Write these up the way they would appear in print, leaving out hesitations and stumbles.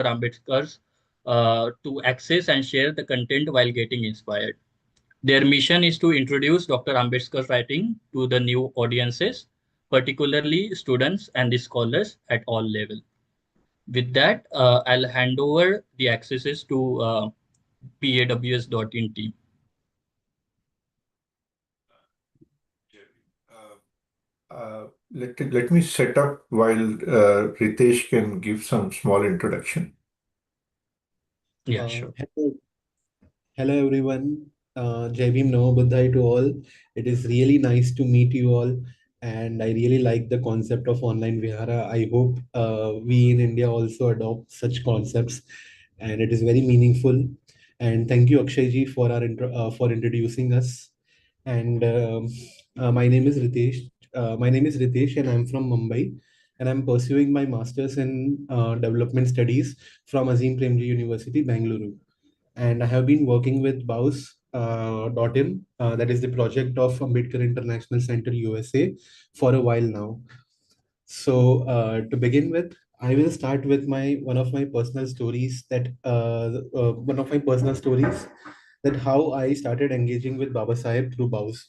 Ambedkar's to access and share the content while getting inspired. Their mission is to introduce Dr. Ambedkar's writing to the new audiences, particularly students and the scholars at all levels. With that, I'll hand over the accesses to BAWS.in team. Let me set up while Ritesh can give some small introduction. Yeah, sure. Hello, hello everyone. Jai Bhim Namo Buddhaya to all. It is really nice to meet you all, and I really like the concept of online Vihara. I hope we in India also adopt such concepts, and it is very meaningful. And thank you, Akshay ji, for for introducing us. And my name is Ritesh. And I'm from Mumbai, and I'm pursuing my master's in development studies from Azim Premji University, Bangalore. And I have been working with BAWS .in, that is the project of Ambedkar International Center USA, for a while now. So to begin with, I will start with my one of my personal stories that how I started engaging with Baba Sahib through BAWS.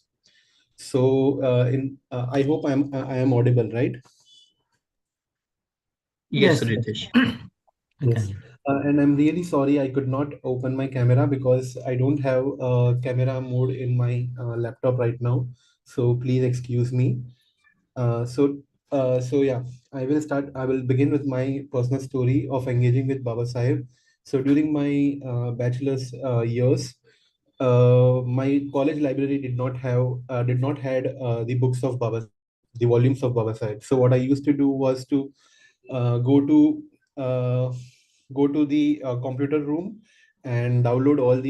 So in I hope I am audible, right? Yes, Yes, yes. Ritesh. Yes. And I'm really sorry I could not open my camera because I don't have camera mode in my laptop right now. So please excuse me. Uh, so, so yeah, I will start. I will begin with my personal story of engaging with Baba Sahib. So during my bachelor's years, my college library did not had the books of Baba Sahib, the volumes of Baba Sahib. So what I used to do was to uh, go to uh, go to the computer room and download all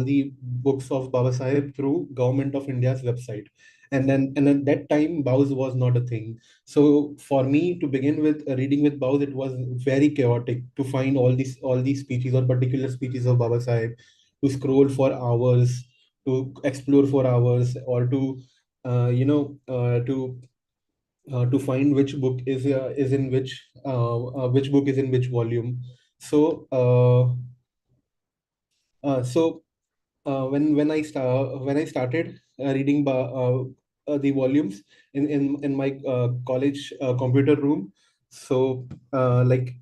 the books of Baba Sahib through Government of India's website. And at that time, BAWS was not a thing. So for me to begin with reading with BAWS, it was very chaotic to find all these speeches or particular speeches of Baba Sahib, to scroll for hours, to explore for hours, or to you know to find which book is in which volume. So so when I started reading the volumes in my college computer room, so like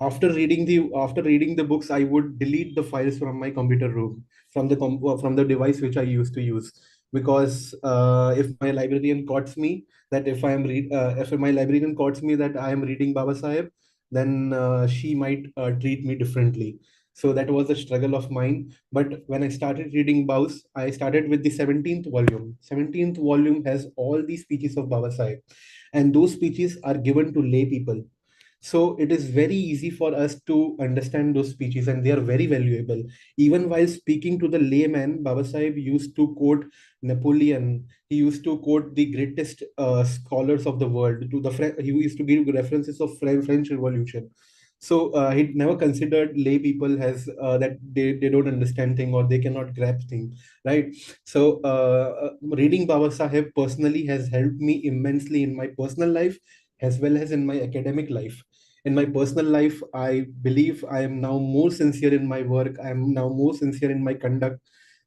after reading the books, I would delete the files from my computer room, from the device which I used to use, because if my librarian caught me that if my librarian caught me that I am reading Baba Sahib, then she might treat me differently. So that was a struggle of mine. But when I started reading BAWS, I started with the 17th volume. 17th volume has all the speeches of Baba Sahib, and those speeches are given to lay people. So it is very easy for us to understand those speeches, and they are very valuable. Even while speaking to the layman, Baba Sahib used to quote Napoleon. He used to quote the greatest scholars of the world. He used to give references of French Revolution. So he never considered lay people as that they don't understand thing or they cannot grasp thing, right? So reading Baba Sahib personally has helped me immensely in my personal life as well as in my academic life. In my personal life, I believe I am now more sincere in my work. I am now more sincere in my conduct,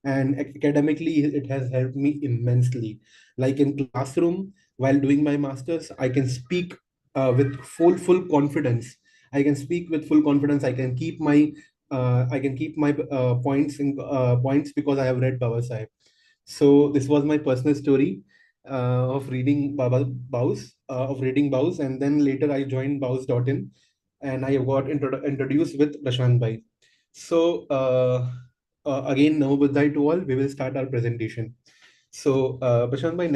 and academically it has helped me immensely. Like in classroom, while doing my masters, I can speak with full confidence. I can speak with full confidence. I can keep my points because I have read Baba Sahib. So this was my personal story of reading BAWS, and then later I joined BAWS.in, and I got introduced with Prashant Bhai. So again, Namo Buddhaya to all. We will start our presentation. So Prashant Bhai,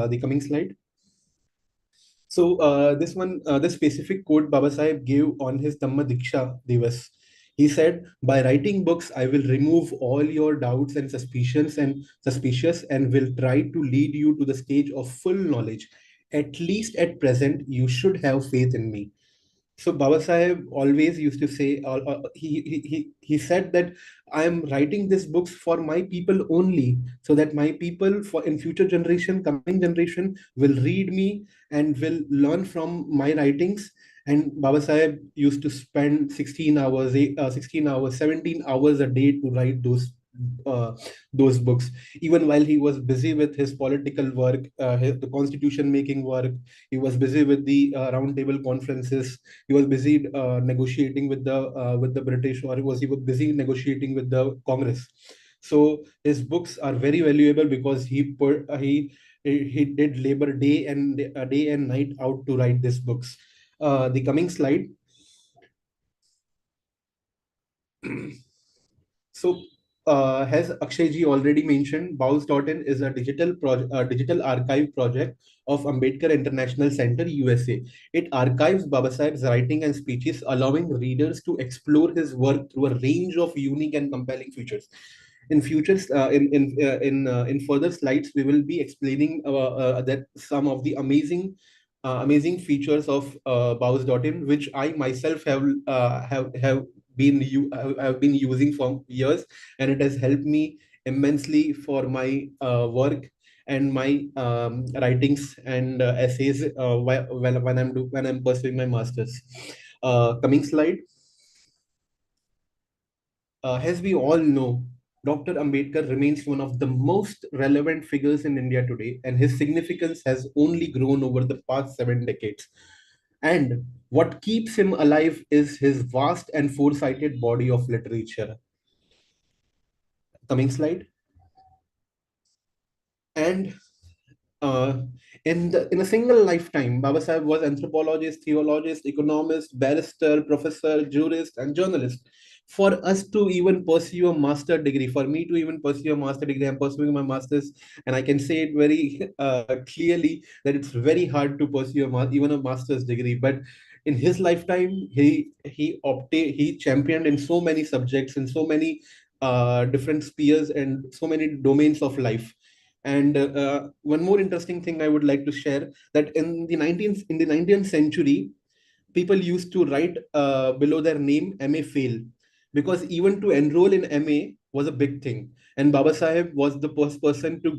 the coming slide. So this specific quote Baba Sahib gave on his Dhamma Diksha Divas. He said, "By writing books, I will remove all your doubts and suspicious, and will try to lead you to the stage of full knowledge. At least at present, you should have faith in me." So Baba Sahib always used to say, he said that I am writing these books for my people only, so that my people for in future generation, coming generation will read me and will learn from my writings, And Baba Saheb used to spend 16 hours, 16 hours, 17 hours a day to write uh, those books. Even while he was busy with his political work, the constitution making work, he was busy with the round table conferences. He was busy negotiating with the British, or he was busy negotiating with the Congress. So his books are very valuable because he did labor day and night out to write these books. The coming slide. So, as Akshay ji already mentioned, BAWS.in is a digital archive project of Ambedkar International Center, USA. It archives Baba Saheb's writing and speeches, allowing readers to explore his work through a range of unique and compelling features. In further slides, we will be explaining that some of the amazing features of BAWS.in, which I myself have been using for years, and it has helped me immensely for my work and my writings and essays when I'm pursuing my masters. Coming slide. As we all know, Dr. Ambedkar remains one of the most relevant figures in India today, and his significance has only grown over the past 7 decades. And what keeps him alive is his vast and foresighted body of literature. Coming slide. And uh, in a single lifetime, Baba Sahib was anthropologist, theologist, economist, barrister, professor, jurist, and journalist. For us to even pursue a master degree, for me to even pursue a master degree, I'm pursuing my master's, and I can say it very clearly that it's very hard to pursue even a master's degree. But in his lifetime, he championed in so many subjects, in so many different spheres and so many domains of life. And one more interesting thing I would like to share, that in the 19th century, people used to write below their name MA fail, because even to enroll in MA was a big thing. And Baba Saheb was the first person to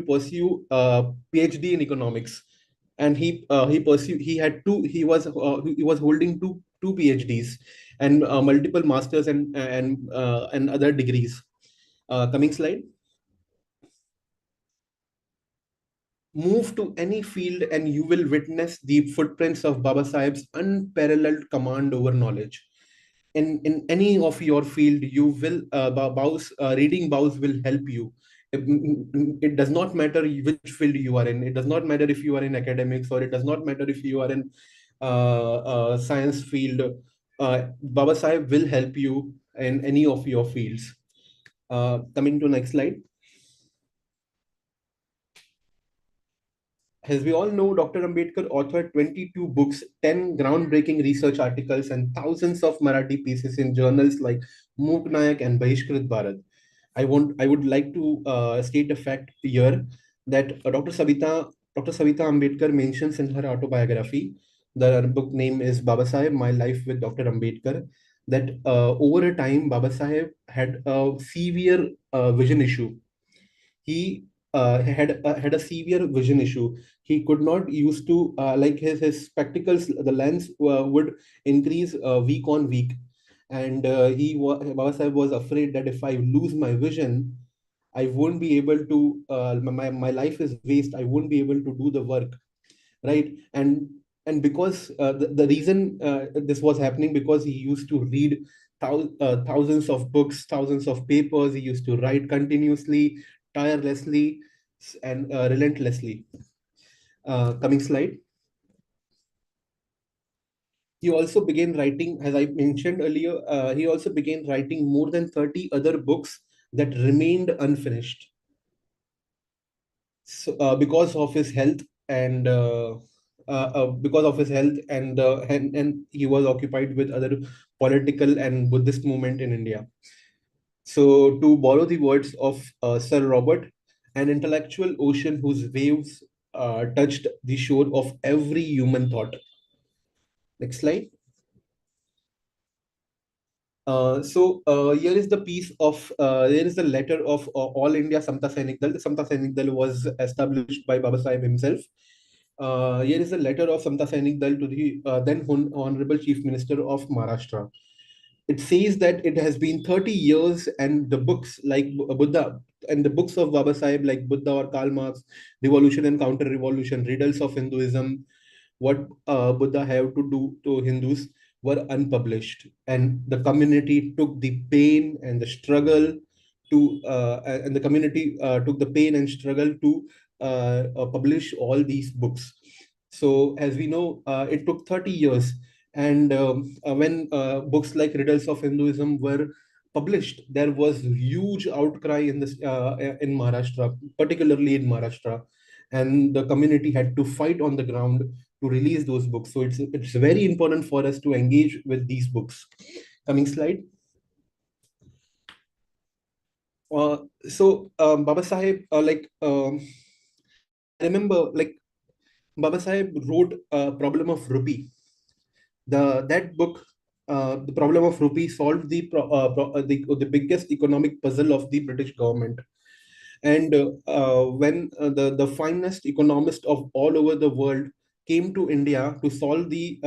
pursue PhD in economics. And he was holding two PhDs and multiple masters and other degrees. Coming slide. Move to any field and you will witness the footprints of Baba Sahib's unparalleled command over knowledge. In any of your field, you will reading BAWS will help you. It does not matter which field you are in. It does not matter if you are in academics, or it does not matter if you are in science field. Baba Sahib will help you in any of your fields. Coming to next slide. As we all know, Dr. Ambedkar authored 22 books, 10 groundbreaking research articles, and thousands of Marathi pieces in journals like Mook Nayak and Bahishkrit Bharat. I would like to state a fact here that Dr. Savita Ambedkar mentions in her autobiography, the book name is Baba Saheb, My Life with Dr. Ambedkar, that over a time, Baba Saheb had a severe vision issue. He had a severe vision issue. He could not used to like his spectacles, the lens would increase week on week. And Baba Sahib was afraid that if I lose my vision, I won't be able to my life is waste. I won't be able to do the work, right? And because the reason this was happening, because he used to read thousands of books, thousands of papers. He used to write continuously, tirelessly, and relentlessly. Coming slide. He also began writing, as I mentioned earlier, he also began writing more than 30 other books that remained unfinished. So, because of his health and because of his health and he was occupied with other political and Buddhist movement in India. So, to borrow the words of Sir Robert, an intellectual ocean whose waves touched the shore of every human thought. Next slide. Here is the piece of there is the letter of All India Samta Sainik Dal. The Samta Sainik Dal was established by Baba Sahib himself, Here is a letter of Samta Sainik Dal to the then Honorable Chief Minister of Maharashtra. It says that it has been 30 years, and the books like Buddha and the books of Baba Sahib like Buddha or Karl Marx, Revolution and Counter Revolution, Riddles of Hinduism, what Buddha have to do to Hindus, were unpublished, and the community took the pain and the struggle to and the community took the pain and struggle to publish all these books. So as we know, it took 30 years, and when books like Riddles of Hinduism were published, there was huge outcry in this in Maharashtra, particularly in Maharashtra, and the community had to fight on the ground to release those books. So it's very important for us to engage with these books. Coming slide. Baba Sahib, I remember, like, Baba Sahib wrote Problem of Rupee. That book, The Problem of Rupee, solved the biggest economic puzzle of the British government. And when the finest economists of all over the world came to India to solve the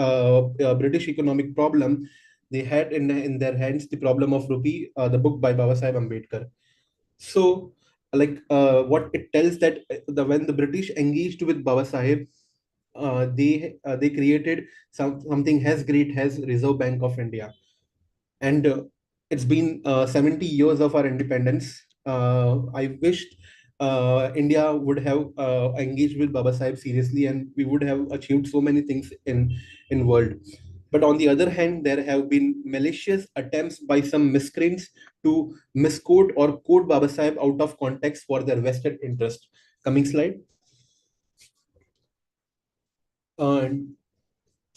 British economic problem, they had in their hands the Problem of Rupee, the book by Baba Sahib Ambedkar. So, what it tells that when the British engaged with Baba Sahib, they created something as great as Reserve Bank of India, and it's been 70 years of our independence. I wished India would have engaged with Baba Sahib seriously, and we would have achieved so many things in world. But on the other hand, there have been malicious attempts by some miscreants to misquote or quote Baba Sahib out of context for their vested interest. Coming slide. Uh,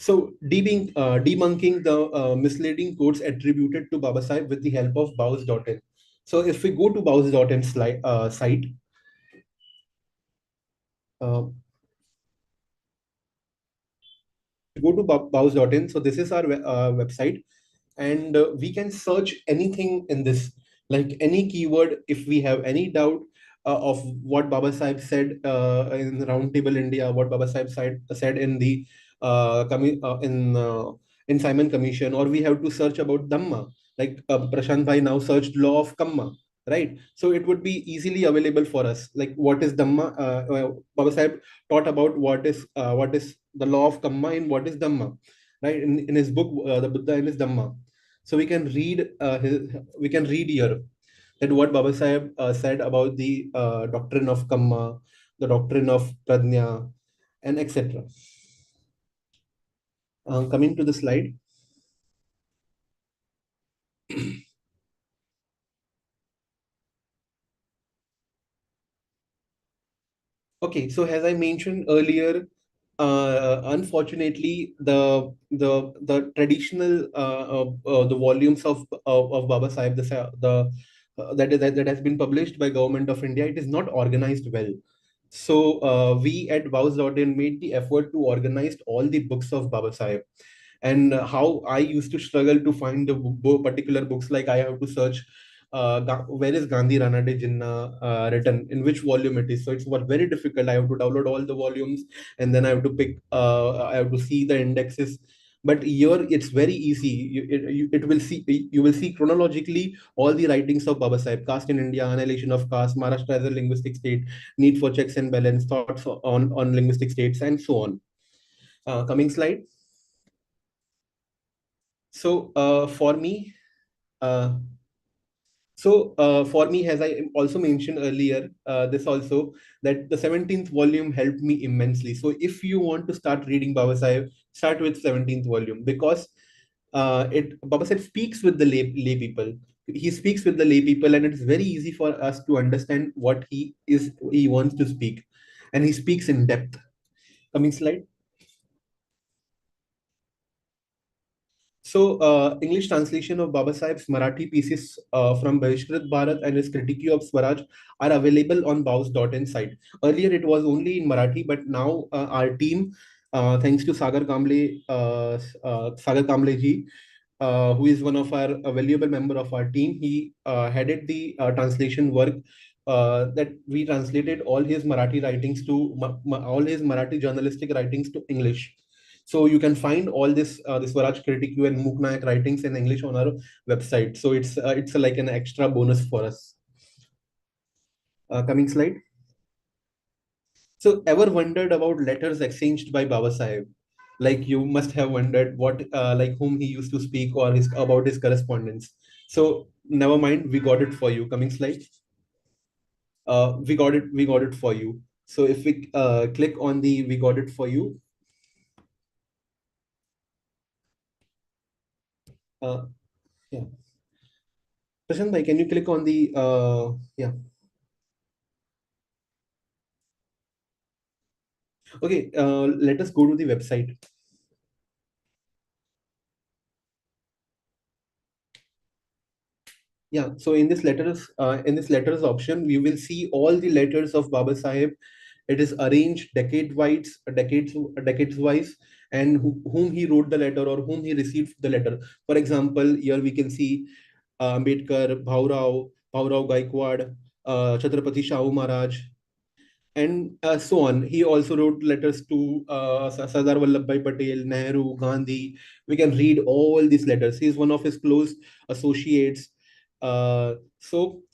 debunking the misleading quotes attributed to Baba Sahib with the help of BAWS.in. So if we go to BAWS.in site, uh, go to BAWS.in. So this is our website, and we can search anything in this, like any keyword. If we have any doubt of what Baba Sahib said in Roundtable India, what Baba Sahib said in the in Simon Commission, or we have to search about Dhamma, like Prashant Bhai now searched law of Kamma, right? So it would be easily available for us, like what is Dhamma. Baba Sahib taught about what is the law of Kamma and what is Dhamma, right? In his book, the Buddha and his Dhamma. So we can read we can read here that what Baba Sahib said about the doctrine of Kamma, the doctrine of Pradnya, and etc. Coming to the slide. Okay, so as I mentioned earlier, unfortunately, the traditional the volumes of Baba Sahib, that has been published by Government of India, it is not organized well. So we at BAWS.in made the effort to organize all the books of Baba Sahib. And how I used to struggle to find the particular books, like I have to search where is Gandhi Ranade Jinnah written, in which volume it is. So it's very difficult. I have to download all the volumes, and then I have to I have to see the indexes. But here it's very easy. You will see chronologically all the writings of Baba Sahib: caste in India, annihilation of caste, Maharashtra as a linguistic state, need for checks and balance, thoughts on linguistic states, and so on. Coming slide. So for me, uh, for me, as I also mentioned earlier, this also, that the 17th volume helped me immensely. So if you want to start reading Baba Sahib, start with 17th volume, because Baba Sahib speaks with the lay people. He speaks with the lay people, and it's very easy for us to understand what he wants to speak, and he speaks in depth. Coming slide. So, English translation of Baba Sahib's Marathi pieces from Bahishkrit Bharat and his critique of Swaraj are available on BAWS.in site. Earlier, it was only in Marathi, but now our team, thanks to Sagar Kamble ji, who is one of our a valuable member of our team, he headed the translation work that we translated all his Marathi writings to all his Marathi journalistic writings to English. So you can find all this Swaraj Critique and Mook Nayak writings in English on our website. So it's like an extra bonus for us. Coming slide. So ever wondered about letters exchanged by Baba Sahib? Like you must have wondered what like whom he used to speak or about his correspondence. So never mind, we got it for you. Coming slide. We got it for you. So if we click on the we got it for you. Uh, yeah. Prashant bhai, can you click on the yeah. Okay, let us go to the website. Yeah, so in this letters option, we will see all the letters of Baba Sahib. It is arranged decades wise, and whom he wrote the letter or whom he received the letter. For example, here we can see Ambedkar, Bhaurao Gaikwad, Chhatrapati Shahu Maharaj, and so on. He also wrote letters to Sardar Vallabhbhai Patel, Nehru, Gandhi. We can read all these letters. He is one of his close associates.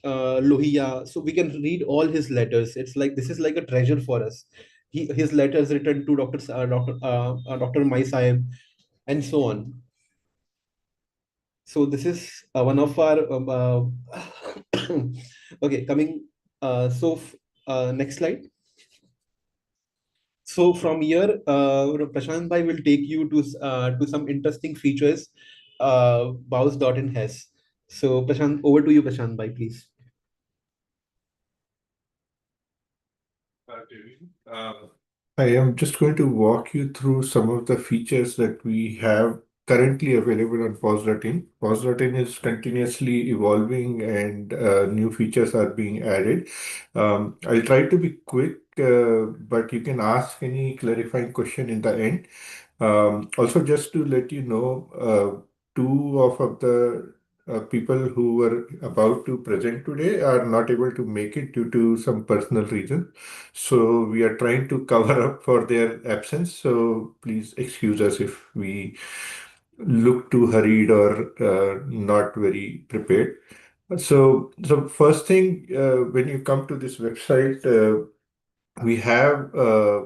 Lohiya. So we can read all his letters. It's like this is like a treasure for us. His letters written to Dr. Mai Sahib, and so on. So this is one of our okay. Coming. Next slide. So from here, Prashant Bhai will take you to some interesting features BAWS.in has. So Prashant, over to you, Prashant Bhai, please. I am just going to walk you through some of the features that we have currently available on POS.in. POS.in is continuously evolving and new features are being added. I'll try to be quick, but you can ask any clarifying question in the end. Also, just to let you know, two of the people who were about to present today are not able to make it due to some personal reason. So we are trying to cover up for their absence. So please excuse us if we look too hurried or not very prepared. So first thing, when you come to this website, we have I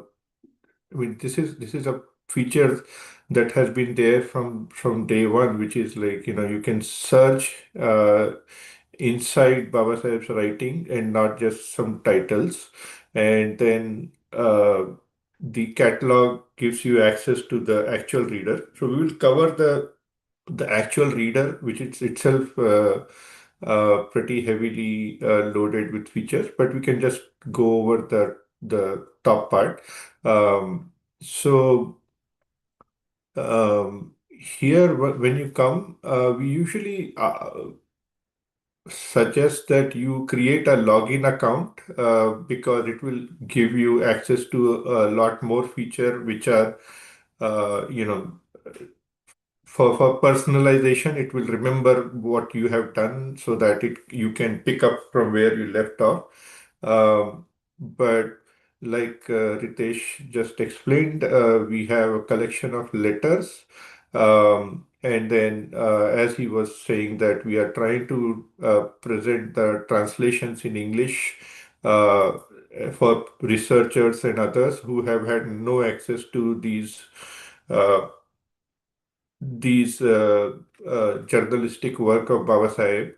mean, this is a feature that has been there from day one, which is like, you can search inside Baba Sahib's writing and not just some titles. And then the catalog gives you access to the actual reader. So we will cover the actual reader, which is itself pretty heavily loaded with features, but we can just go over the top part. So here, when you come, we usually suggest that you create a login account because it will give you access to a lot more feature which are you know for personalization. It will remember what you have done so that you can pick up from where you left off. But like Ritesh just explained, we have a collection of letters. And then, as he was saying, that we are trying to present the translations in English for researchers and others who have had no access to uh, these journalistic work of Baba Sahib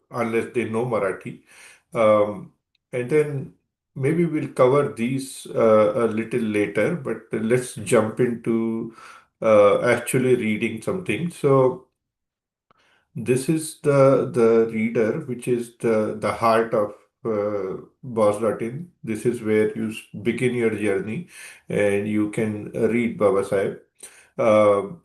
unless they know Marathi. And then maybe we'll cover these a little later, but let's jump into actually reading something. So this is the reader, which is the heart of boss.in. This is where you begin your journey and you can read Baba Sahib. Uh,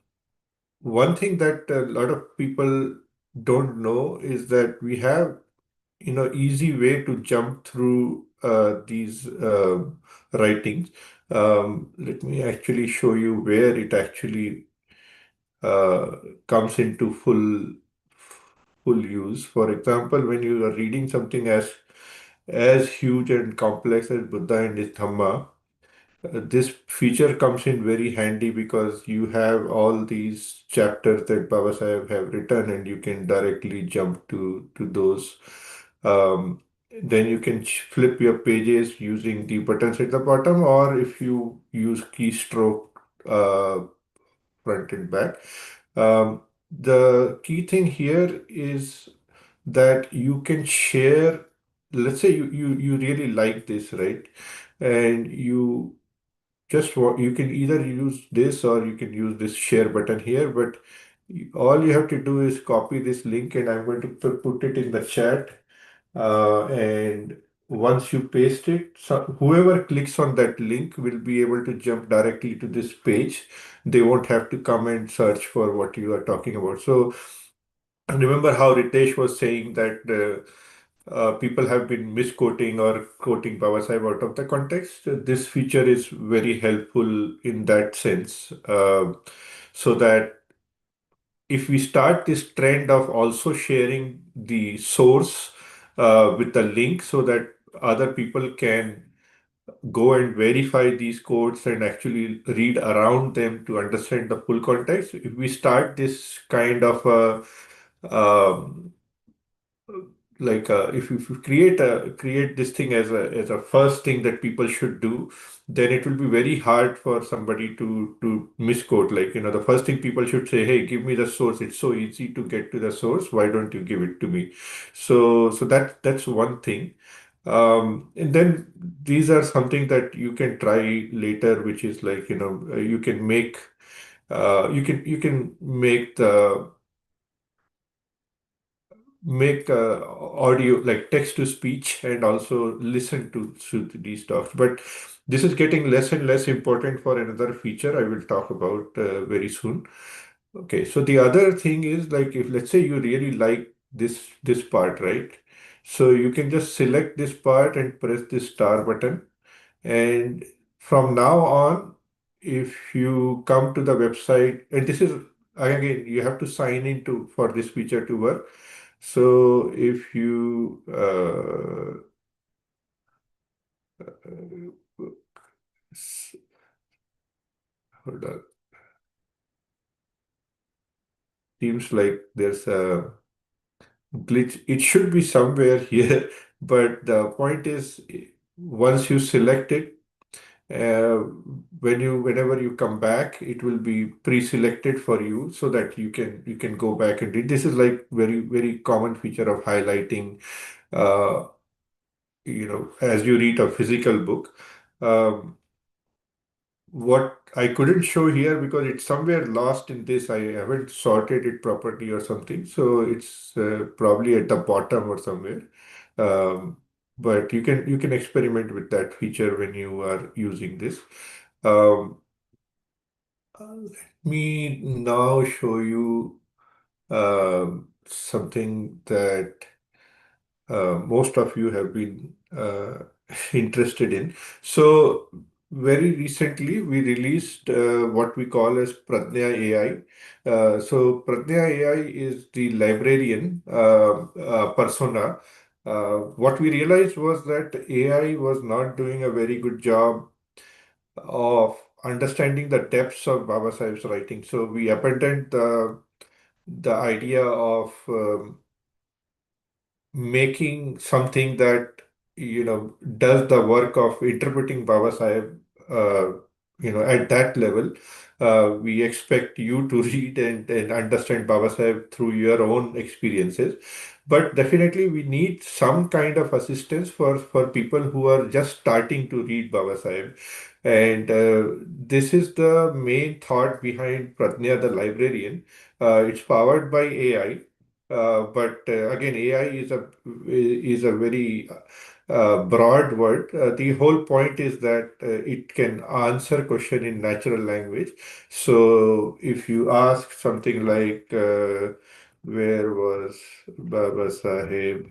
One thing that a lot of people don't know is that we have, easy way to jump through these writings. Let me actually show you where it actually uh, comes into full use. For example, when you are reading something as as huge and complex as Buddha and his Dhamma, this feature comes in very handy because you have all these chapters that Baba Sahib have written, and you can directly jump to those. Um, then you can flip your pages using the buttons at the bottom, or if you use keystroke uh, front and back. The key thing here is that you can share. Let's say you really like this, right? And you can either use this or you can use this share button here, but all you have to do is copy this link, and I'm going to put it in the chat. And once you paste it, so whoever clicks on that link will be able to jump directly to this page. They won't have to come and search for what you are talking about. So remember how Ritesh was saying that people have been misquoting or quoting Baba Sahib out of the context. This feature is very helpful in that sense, so that if we start this trend of also sharing the source with the link so that other people can go and verify these codes and actually read around them to understand the full context, if we start this kind of um, if you create this thing as a first thing that people should do, then it will be very hard for somebody to misquote. Like, the first thing people should say, hey, give me the source. It's so easy to get to the source. Why don't you give it to me? So that's one thing. And then these are something that you can try later, which is like, you can make the make audio like text to speech and also listen to these talks. But this is getting less and less important for another feature I will talk about very soon. Okay, so the other thing is, like, if let's say you really like this part, right? So you can just select this part and press this star button, and from now on, if you come to the website, and this is again, you have to sign in to for this feature to work. So if you hold on, seems like there's a glitch. It should be somewhere here, but the point is, once you select it, uh, whenever you come back, it will be pre-selected for you so that you can go back and read. This is like very very common feature of highlighting. Uh, as you read a physical book. Um, what I couldn't show here because it's somewhere lost in this. I haven't sorted it properly or something. So it's probably at the bottom or somewhere. Um, but you can experiment with that feature when you are using this. Um, let me now show you something that most of you have been interested in. So, very recently, we released what we call as Pradnya AI. So, Pradnya AI is the librarian persona. What we realized was that AI was not doing a very good job of understanding the depths of Baba Sahib's writing. So, we abandoned the idea of making something that does the work of interpreting Baba Sahib at that level. We expect you to read and understand Baba Sahib through your own experiences, but definitely we need some kind of assistance for people who are just starting to read Baba Sahib. And this is the main thought behind Pratnya the librarian. It's powered by AI, but again, AI is a very broad word. The whole point is that it can answer question in natural language. So if you ask something like, "Where was Baba Sahib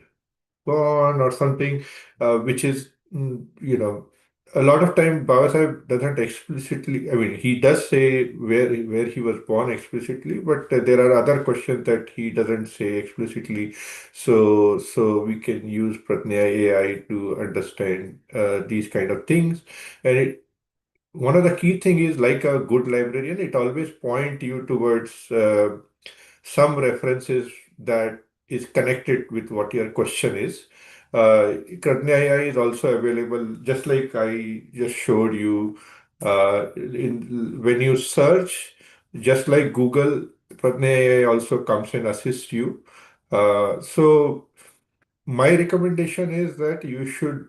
born?" or something, which is a lot of time Baba Sahib doesn't explicitly, I mean, he does say where he was born explicitly, but there are other questions that he doesn't say explicitly. So we can use Pratnya AI to understand these kind of things. And one of the key thing is, like a good librarian, it always point you towards some references that is connected with what your question is. Pratnya AI is also available, just like I just showed you. When you search, just like Google, Pratnya AI also comes and assists you. So my recommendation is that you should,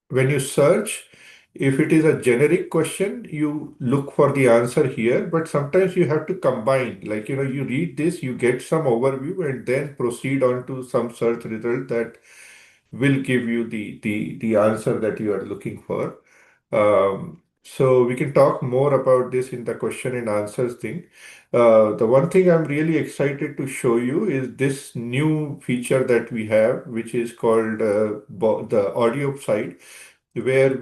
when you search, if it is a generic question, you look for the answer here, but sometimes you have to combine, like, you read this, you get some overview, and then proceed on to some search result that will give you the answer that you are looking for. So we can talk more about this in the question and answers thing. The one thing I'm really excited to show you is this new feature that we have, which is called the audio side, where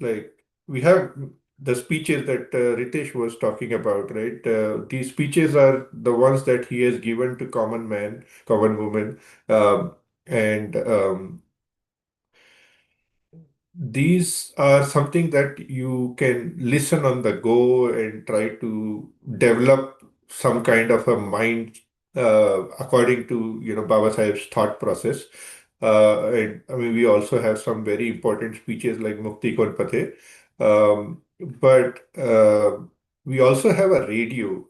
like we have the speeches that Ritesh was talking about, right? These speeches are the ones that he has given to common man, common woman, and these are something that you can listen on the go and try to develop some kind of a mind according to Baba Sahib's thought process. And I mean, we also have some very important speeches like Mukti Kaun Pathe. But we also have a radio.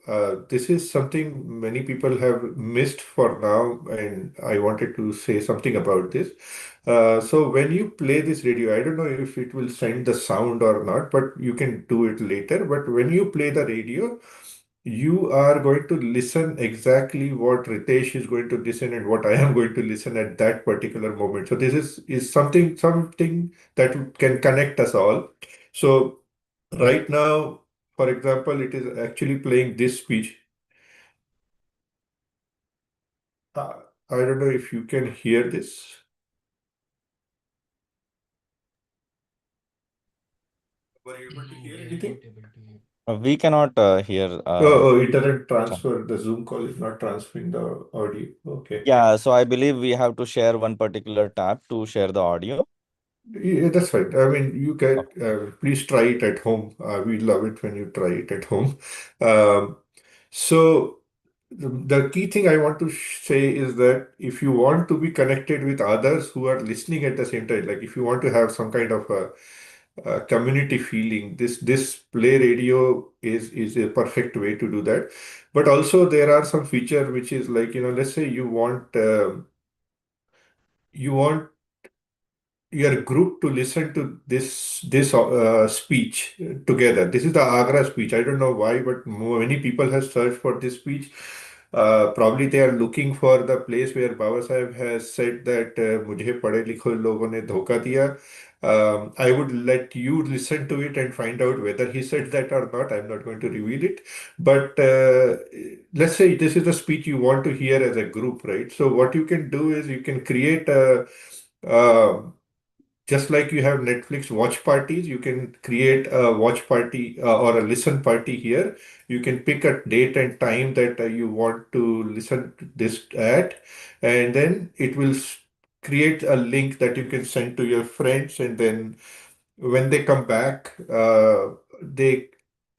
This is something many people have missed for now, and I wanted to say something about this. So when you play this radio, I don't know if it will send the sound or not, but you can do it later. But when you play the radio, you are going to listen exactly what Ritesh is going to listen and what I am going to listen at that particular moment. So this is something that can connect us all. So right now, for example, it is actually playing this speech. Uh, I don't know if you can hear this. Were you able to No, hear we are anything? not able to hear. We cannot hear. Oh, it doesn't transfer. The Zoom call is not transferring the audio. Okay. Yeah, so I believe we have to share one particular tab to share the audio. Yeah, that's fine. I mean, you can Okay. please try it at home. We love it when you try it at home. Um, so the key thing I want to say is that if you want to be connected with others who are listening at the same time, like if you want to have some kind of a community feeling, this play radio is a perfect way to do that. But also there are some feature which is like, let's say you want your group to listen to this speech together. This is the Agra speech. I don't know why, but many people have searched for this speech. Probably they are looking for the place where Baba Sahib has said that मुझे पढ़े लिखे लोगों ने धोखा दिया. I would let you listen to it and find out whether he said that or not. I'm not going to reveal it. But let's say this is a speech you want to hear as a group, right? So what you can do is you can create uh, just like you have Netflix watch parties, you can create a watch party or a listen party here. You can pick a date and time that you want to listen to this at, and then it will create a link that you can send to your friends, and then when they come back, they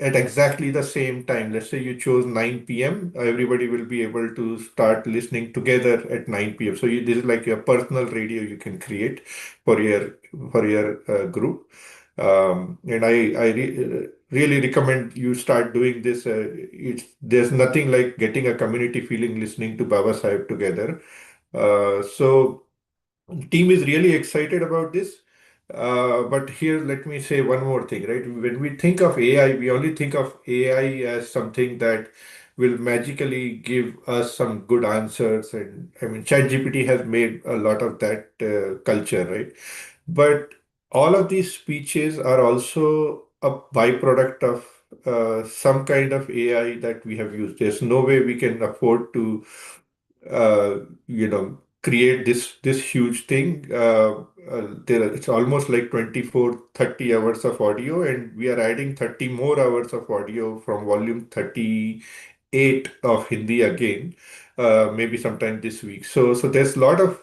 at exactly the same time. Let's say you chose 9 p.m. Everybody will be able to start listening together at 9 p.m. So this is like your personal radio you can create for your group. And I really recommend you start doing this. There's nothing like getting a community feeling listening to Baba Sahib together. So team is really excited about this. But here, let me say one more thing, right? When we think of AI, we only think of AI as something that will magically give us some good answers. And I mean, ChatGPT has made a lot of that culture, right? But all of these speeches are also a byproduct of some kind of AI that we have used. There's no way we can afford to, uh, create this huge thing. It's almost like 24, 30 hours of audio, and we are adding 30 more hours of audio from volume 38 of Hindi again, maybe sometime this week. So there's a lot of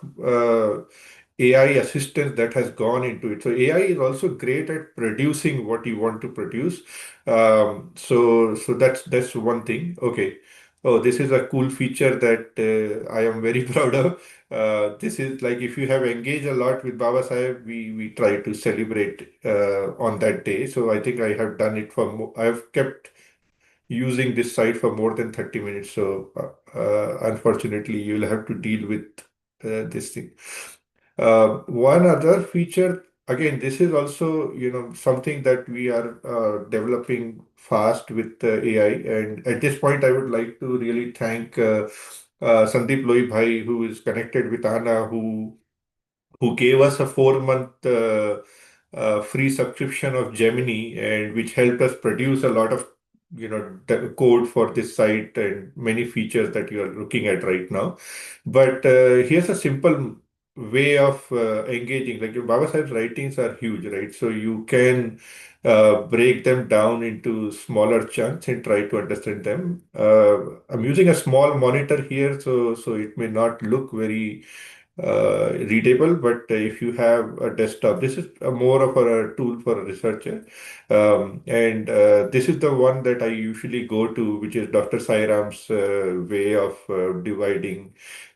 AI assistance that has gone into it. So AI is also great at producing what you want to produce. So that's one thing. Okay. Oh, this is a cool feature that I am very proud of. This is like if you have engaged a lot with Baba Saheb, we try to celebrate on that day. So I think I have done it for I have kept using this site for more than 30 minutes. So unfortunately, you will have to deal with this thing. One other feature, again, this is also, something that we are developing fast with AI. And at this point, I would like to really thank Sandeep Loi Bhai, who is connected with Anna, who gave us a 4-month free subscription of Gemini, and which helped us produce a lot of the code for this site and many features that you are looking at right now. But here's a simple way of engaging. Like Baba Sahib's writings are huge, right? So you can break them down into smaller chunks and try to understand them. I'm using a small monitor here, so it may not look very readable, but if you have a desktop, this is a more of a tool for a researcher. And this is the one that I usually go to, which is Dr. Sairam's way of dividing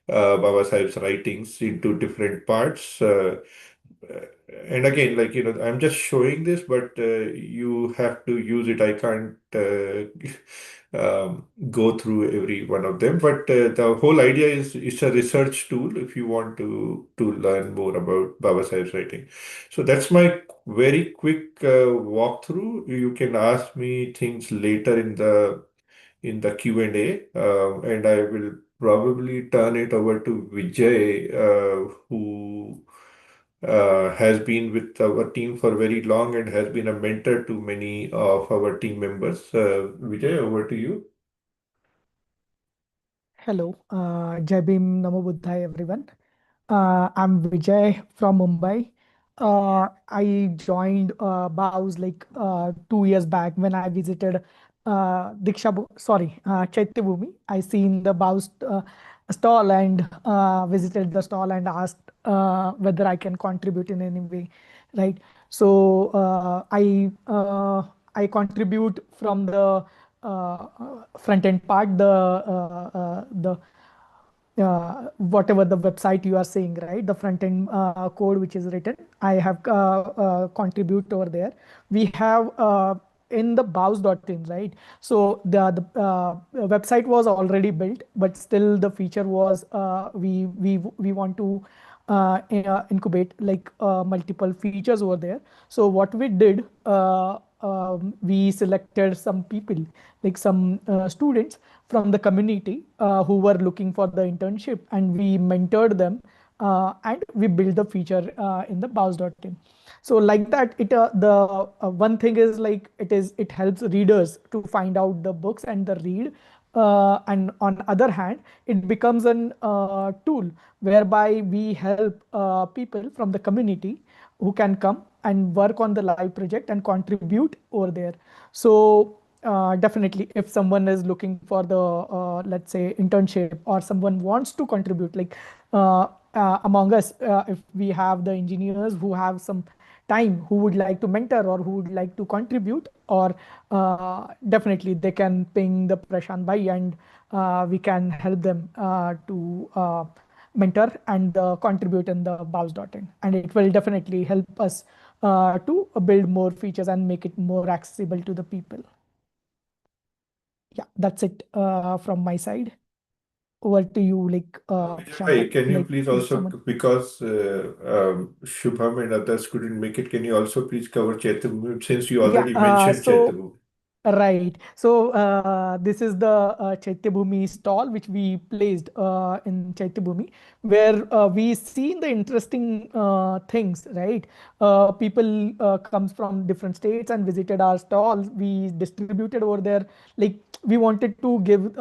Baba Sahib's writings into different parts. And again, like, I'm just showing this, but you have to use it. I can't go through every one of them. But the whole idea is it's a research tool if you want to learn more about Baba Sahib's writing. So that's my very quick walkthrough. You can ask me things later in the Q&A, and I will probably turn it over to Vijay, who has been with our team for very long and has been a mentor to many of our team members. Vijay, over to you. Hello, Jai Bhim, Namo Buddhaya, everyone. I'm Vijay from Mumbai. I joined BAWS like 2 years back when I visited Chaitya Bhumi. I seen the BAWS stall and visited the stall and asked whether I can contribute in any way, right? So I contribute from the front end part, the whatever the website you are seeing, right? The front end code which is written, I have contribute over there. We have in the bows.in, right? So the website was already built, but still the feature was we want to incubate like multiple features over there. So what we did, we selected some people, like some students from the community who were looking for the internship, and we mentored them, and we built the feature in the bows.in. So like that, the one thing is like it helps readers to find out the books and the read, and on other hand, it becomes an tool whereby we help people from the community who can come and work on the live project and contribute over there. So definitely, if someone is looking for the let's say internship, or someone wants to contribute, like among us, if we have the engineers who have some time, who would like to mentor or who would like to contribute, or definitely they can ping the Prashant Bhai, and we can help them to mentor and contribute in the bows.in, and it will definitely help us to build more features and make it more accessible to the people. Yeah, that's it from my side. Over to you, like Hey, Shankar. can you Like please if also, someone. because Shubham and others couldn't make it, can you also please cover Chaitanya, since you Yeah. already mentioned So Chaitanya? right. So this is the Chaitya Bhumi stall which we placed in Chaitya Bhumi, where we seen the interesting things, right? People comes from different states and visited our stalls. We distributed over there like we wanted to give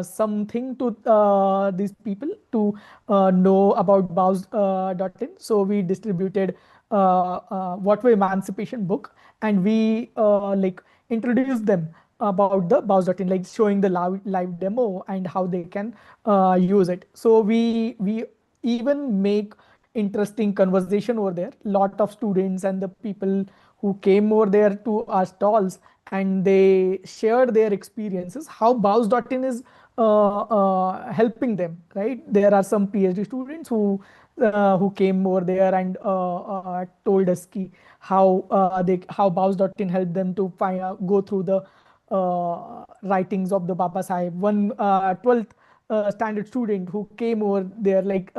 something to these people to know about BAWS.in. So we distributed what were emancipation book, and we like introduced them about the BAWS.in, like showing the live demo and how they can use it. So we even make interesting conversation over there. Lot of students and the people who came over there to our stalls, and they shared their experiences, how BAWS.in is helping them, right? There are some PhD students who came over there and told us how BAWS.in helped them to go through the writings of the Baba Sahib. One 12th standard student who came over there, like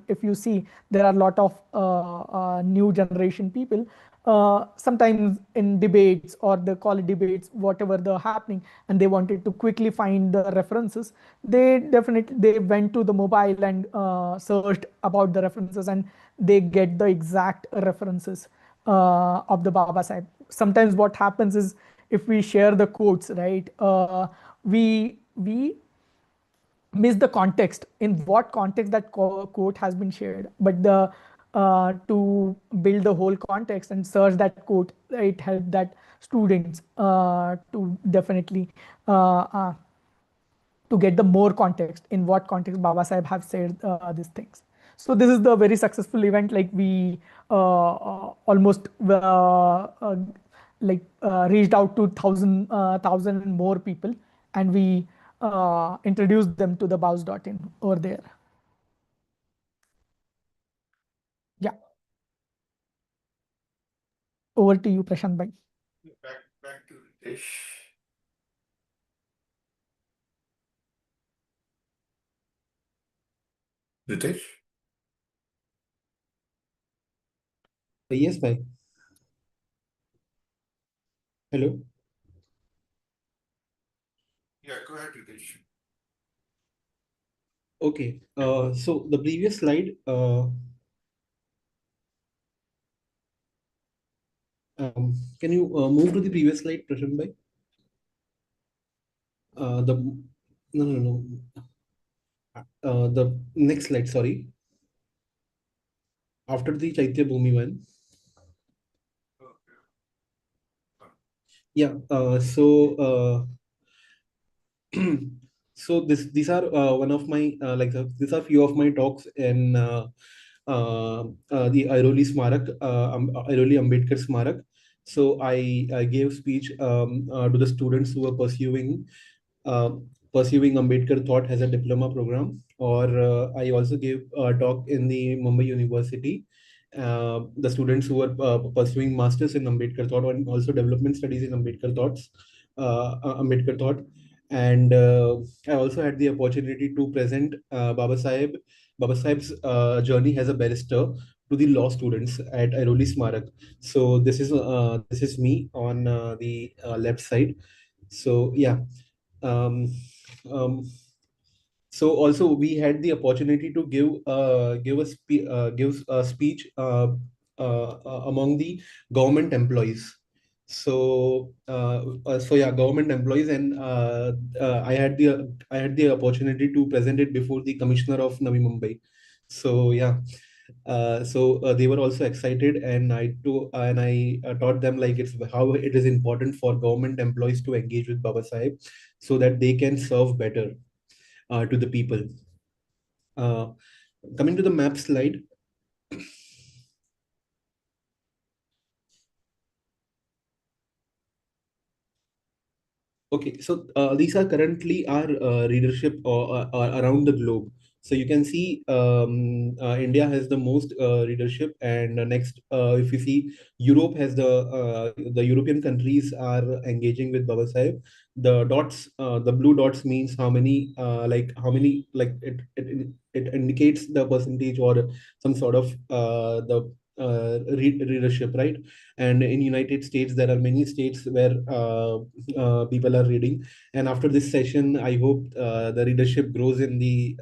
if you see, there are a lot of new generation people, sometimes in debates or the college debates, whatever the happening, and they wanted to quickly find the references. They went to the mobile and searched about the references, and they get the exact references of the Baba Sahib. Sometimes what happens is, if we share the quotes, right, we miss the context, in what context that quote has been shared. But the to build the whole context and search that quote, it helped that students to definitely to get the more context, in what context Baba Sahib have said these things. So this is the very successful event. Like we almost reached out to thousand and more people, and we introduced them to the BAWS.in over there. Yeah. Over to you, Prashant bhai. Back to Ritesh. Ritesh? Yes, bhai. Hello. Yeah, go ahead, Ritesh. Okay. So the previous slide. Can you move to the previous slide, Prashant bhai? The no no no. The next slide. Sorry. After the Chaitya Bhumi one. Yeah. So these are one of my these are few of my talks in the Airoli Smarak, Airoli Ambedkar Smarak. So I gave speech to the students who were uh, pursuing Ambedkar thought as a diploma program, or I also gave a talk in the Mumbai University. The students who were pursuing masters in Ambedkar thought, and also development studies in Ambedkar thought. And I also had the opportunity to present Baba Sahib's journey as a barrister to the law students at Airoli Smarak. So this is me on the left side. So yeah. Um, um, so also we had the opportunity to give a speech among the government employees. So yeah, government employees, and I had the opportunity to present it before the commissioner of Navi Mumbai. So yeah, they were also excited, and I taught them like it's how it is important for government employees to engage with Baba Sahib, so that they can serve better to the people. Uh, Coming to the map slide. Okay, so these are currently our readership around the globe. So you can see India has the most readership, and next, if you see, Europe has the European countries are engaging with Baba Sahib. The dots, the blue dots means how many it indicates the percentage or some sort of the readership, right? And in United States, there are many states where people are reading. And after this session, I hope the readership grows in the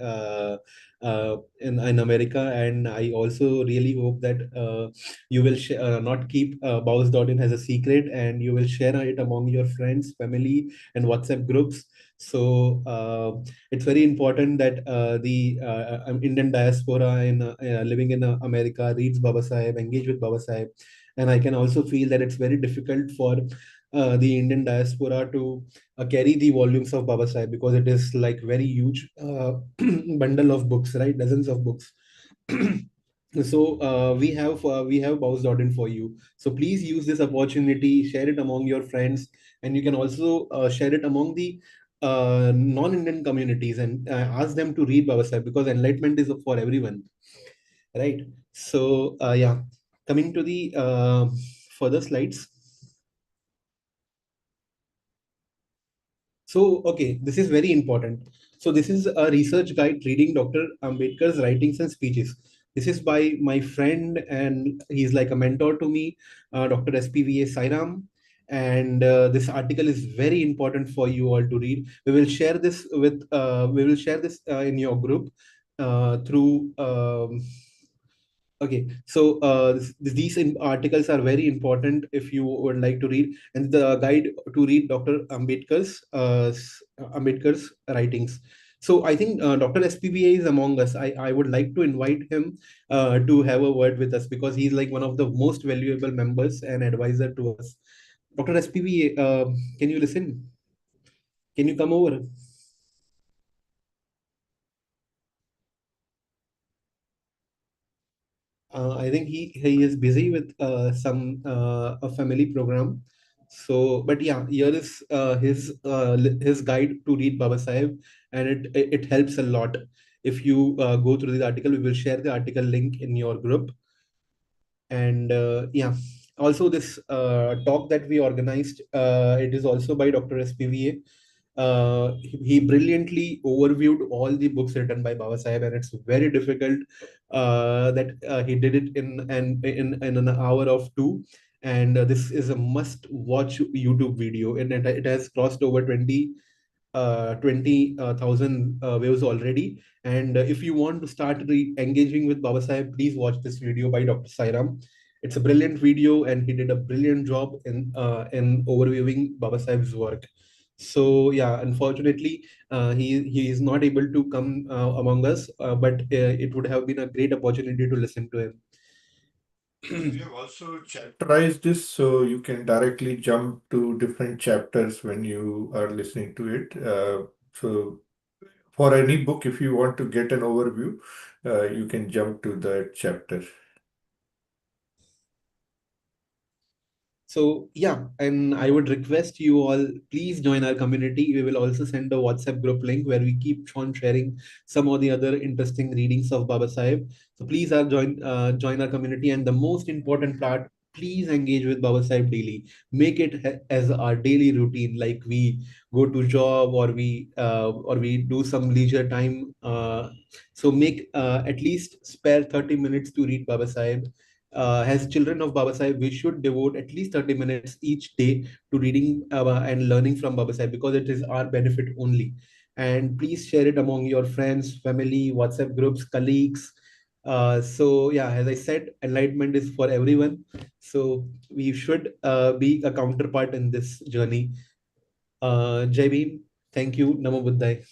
in America. And I also really hope that you will not keep BAWS.in as a secret, and you will share it among your friends, family, and WhatsApp groups. So it's very important that the Indian diaspora living in America reads Baba Saheb, engage with Baba Saheb. And I can also feel that it's very difficult for the Indian diaspora to carry the volumes of Baba Saheb, because it is like very huge bundle of books, right? Dozens of books. So we have BAWS.in for you. So please use this opportunity, share it among your friends, and you can also share it among the non-Indian communities, and ask them to read Baba Sahib, because enlightenment is for everyone, right? So yeah, coming to the further slides. So, okay, this is very important. So, this is a research guide reading Dr. Ambedkar's writings and speeches. This is by my friend, and he's like a mentor to me, Dr. SPVA Sairam. And this article is very important for you all to read. We will share this in your group through Okay, so these articles are very important if you would like to read, and the guide to read Dr. Ambedkar's writings. So I think Dr. SPBA is among us. I would like to invite him to have a word with us, because he's like one of the most valuable members and advisor to us. Dr. SPBA, can you listen? Can you come over? I think he is busy with some a family program. So, but yeah, here is his guide to read Baba Sahib, and it helps a lot. If you go through the article, we will share the article link in your group. And yeah, also this talk that we organized, it is also by Dr. SPVA. He brilliantly overviewed all the books written by Baba Sahib, and it's very difficult that he did it in an hour of two. And this is a must watch YouTube video, and it has crossed over 20,000 views already. And if you want to start engaging with Baba Sahib, please watch this video by Dr. Sairam. It's a brilliant video, and he did a brilliant job in overviewing Baba Sahib's work. So yeah, unfortunately, he is not able to come among us, but it would have been a great opportunity to listen to him. We have also chapterized this, so you can directly jump to different chapters when you are listening to it. So for any book, if you want to get an overview, you can jump to the chapter. So yeah, and I would request you all, please join our community. We will also send a WhatsApp group link where we keep on sharing some of the other interesting readings of Baba Sahib. So please join our community. And the most important part, please engage with Baba Sahib daily. Make it as our daily routine, like we go to job, or we do some leisure time. So make at least spare 30 minutes to read Baba Sahib. As children of Baba Sahib, we should devote at least 30 minutes each day to reading and learning from Baba Sahib, because it is our benefit only. And please share it among your friends, family, WhatsApp groups, colleagues. So yeah, as I said, enlightenment is for everyone. So we should be a counterpart in this journey. Jai Bhim, thank you. Namo Buddhaya.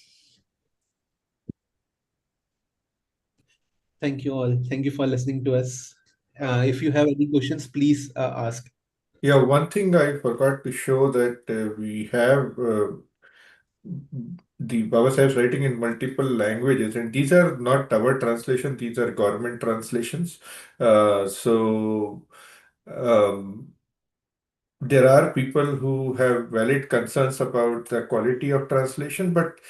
Thank you all. Thank you for listening to us. If you have any questions, please ask. Yeah, one thing I forgot to show that we have the Baba Sahib's writing in multiple languages, and these are not our translation; these are government translations. So um, there are people who have valid concerns about the quality of translation, but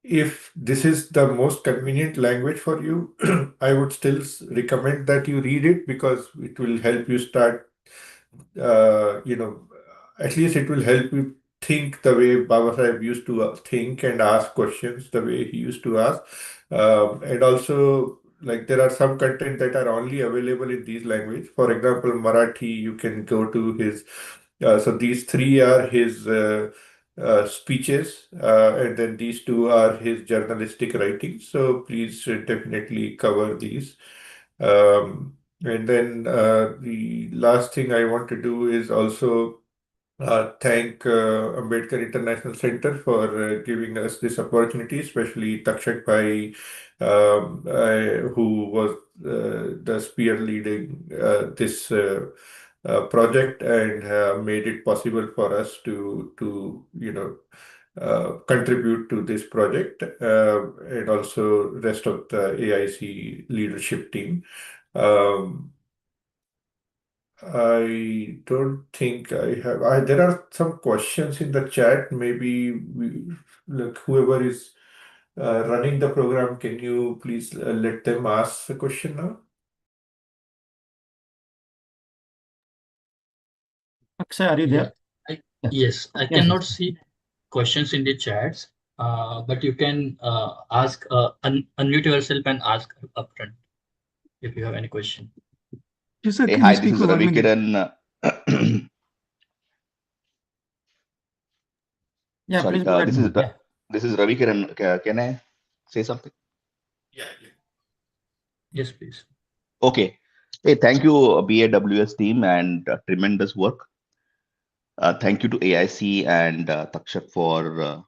if this is the most convenient language for you, I would still recommend that you read it, because it will help you start, you know, at least it will help you think the way Baba Sahib used to think and ask questions the way he used to ask. And also, like, there are some content that are only available in these languages. For example, Marathi, you can go to his, so these three are his speeches, and then these two are his journalistic writings. So please definitely cover these. And then the last thing I want to do is also thank Ambedkar International Center for giving us this opportunity, especially Takshak Bhai, who was the spear leading this project and made it possible for us to contribute to this project, and also rest of the AIC leadership team. Um, I don't think I have. There are some questions in the chat. Maybe like whoever is running the program, can you please let them ask the question now? Akshay, are you Yeah. there? Yes, I Yes, cannot yes. see questions in the chats, but you can ask, unmute yourself and ask upfront if you have any question. Yes, sir, Hey, can you hi, this speak is for 1 Ravi minute? Kiran. Yeah, Sorry, please go ahead. Yeah. this is Ravi Kiran. Can I say something? Yeah. Yes, please. Okay. Hey, thank you, BAWS team, and tremendous work. Thank you to AIC and Takshak for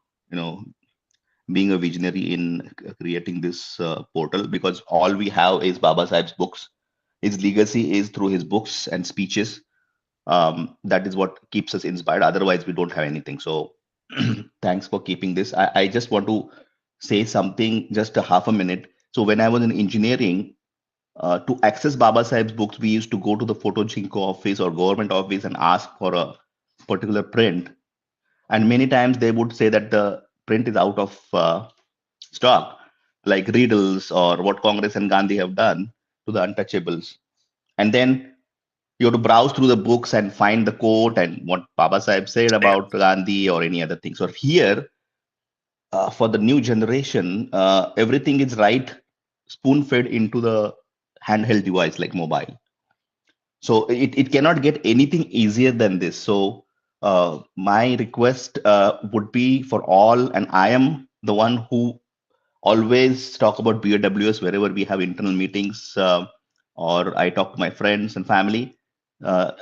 being a visionary in creating this portal, because all we have is Baba Sahib's books. His legacy is through his books and speeches. That is what keeps us inspired. Otherwise, we don't have anything. So thanks for keeping this. I just want to say something, just a half a minute. So when I was in engineering, to access Baba Sahib's books, we used to go to the photo jinko office or government office and ask for a particular print. And many times they would say that the print is out of stock, like riddles or what Congress and Gandhi have done to the untouchables. And then you have to browse through the books and find the quote and what Baba Sahib said about Gandhi or any other things. Or here, for the new generation, everything is right spoon fed into the handheld device like mobile. So it cannot get anything easier than this. So my request would be for all, and I am the one who always talk about BAWS wherever we have internal meetings, or I talk to my friends and family,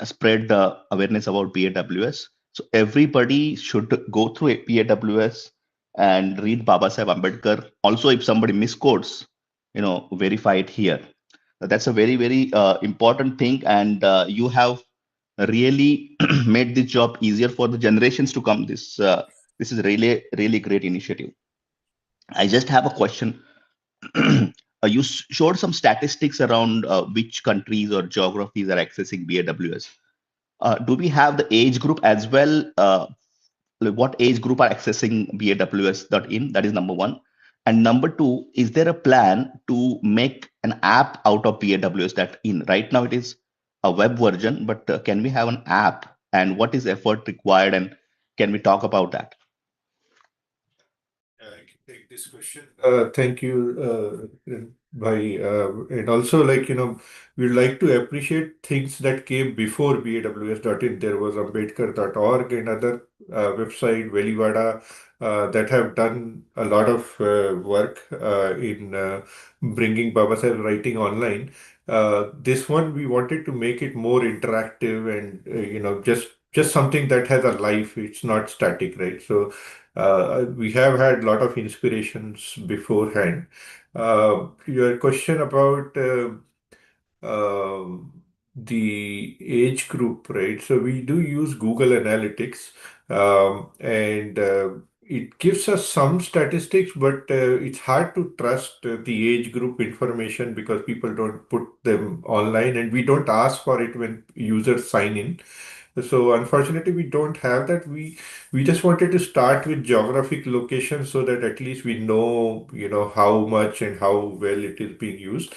spread the awareness about BAWS. So everybody should go through BAWS and read Baba Sahib Ambedkar. Also, if somebody misquotes, verify it here. That's a very, very important thing, and you have really made this job easier for the generations to come. This is really, really great initiative. I just have a question. You showed some statistics around which countries or geographies are accessing BAWS. Do we have the age group as well? Like what age group are accessing BAWS.in? That is number one. And number two, is there a plan to make an app out of BAWS.in? Right now it is a web version, but can we have an app? And what is effort required? And can we talk about that? I can take this question. Thank you, Bhai. And also, we'd like to appreciate things that came before BAWS.in. There was Ambedkar.org and other website, Velivada, that have done a lot of work in bringing Baba Sahib writing online. This one, we wanted to make it more interactive and, just something that has a life. It's not static, right? So we have had a lot of inspirations beforehand. Your question about the age group, right? So we do use Google Analytics, and it gives us some statistics, but it's hard to trust the age group information because people don't put them online, and we don't ask for it when users sign in. So unfortunately, we don't have that. We just wanted to start with geographic locations so that at least we know, how much and how well it is being used.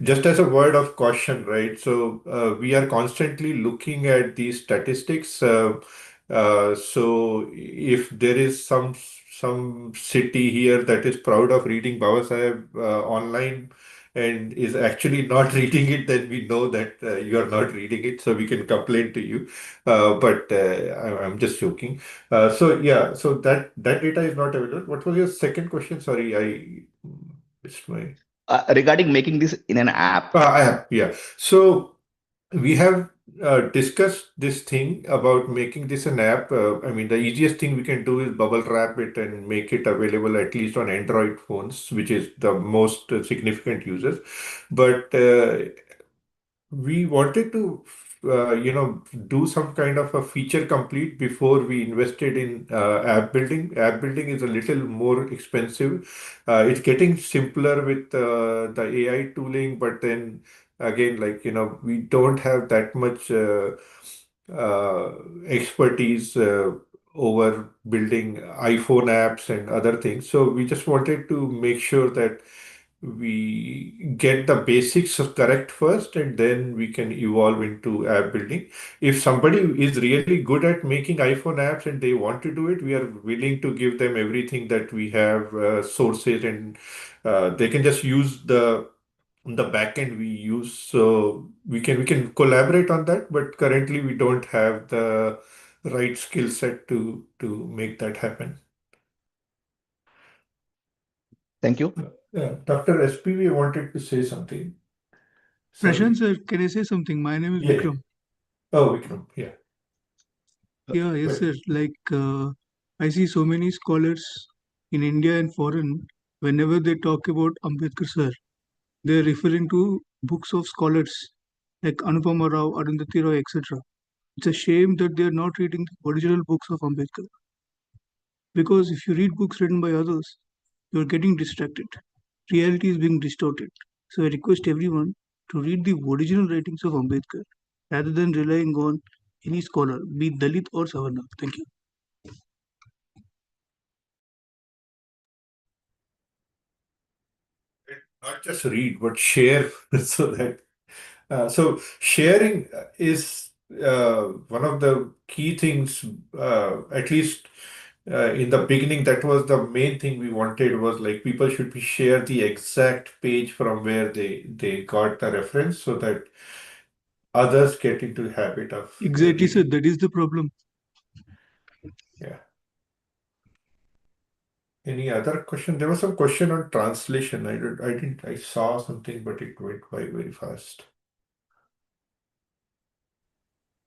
Just as a word of caution, right? So we are constantly looking at these statistics. So if there is some city here that is proud of reading Baba Sahib online, and is actually not reading it, then we know that you are not reading it, so we can complain to you. But I'm just joking. So yeah, so that data is not available. What was your second question? Sorry, I missed my. Regarding making this in an app. Yeah. So we have discussed this thing about making this an app. I mean, the easiest thing we can do is bubble wrap it and make it available at least on Android phones, which is the most significant users. But we wanted to do some kind of a feature complete before we invested in app building is a little more expensive. It's getting simpler with the AI tooling, but then again, like, we don't have that much expertise over building iPhone apps and other things. So we just wanted to make sure that we get the basics correct first, and then we can evolve into app building. If somebody is really good at making iPhone apps and they want to do it, we are willing to give them everything that we have, sources, and they can just use the backend we use. So we can collaborate on that, but currently we don't have the right skill set to make that happen. Thank you. Yeah, Dr. SPV wanted to say something. Prashant sir, can I say something? My name is Yeah. Vikram. Oh, Vikram. Yeah. Yeah, yes, sir. I see so many scholars in India and foreign. Whenever they talk about Ambedkar sir, they're referring to books of scholars like Anupama Rao, Arundhati Roy, etc. It's a shame that they are not reading the original books of Ambedkar. Because if you read books written by others, you're getting distracted. Reality is being distorted. So I request everyone to read the original writings of Ambedkar rather than relying on any scholar, be Dalit or Savarna. Thank you. Not just read, but share so that so sharing is one of the key things, at least in the beginning. That was the main thing we wanted, was like people should be share the exact page from where they got the reference, so that others get into the habit of Exactly, sir. reading. That is the problem. Yeah. Any other question? There was some question on translation. I saw something, but it went by very fast.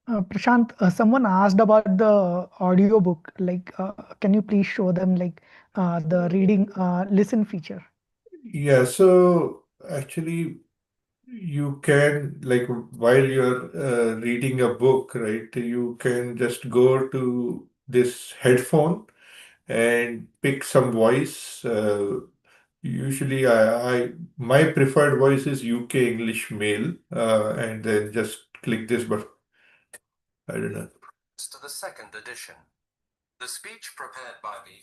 Prashant, someone asked about the audiobook. Can you please show them the reading listen feature? Yeah, so actually you can, like, while you're reading a book, right, you can just go to this headphone and pick some voice. Usually my preferred voice is UK English male, and then just click this, but I don't know. To the second edition. The speech prepared by me.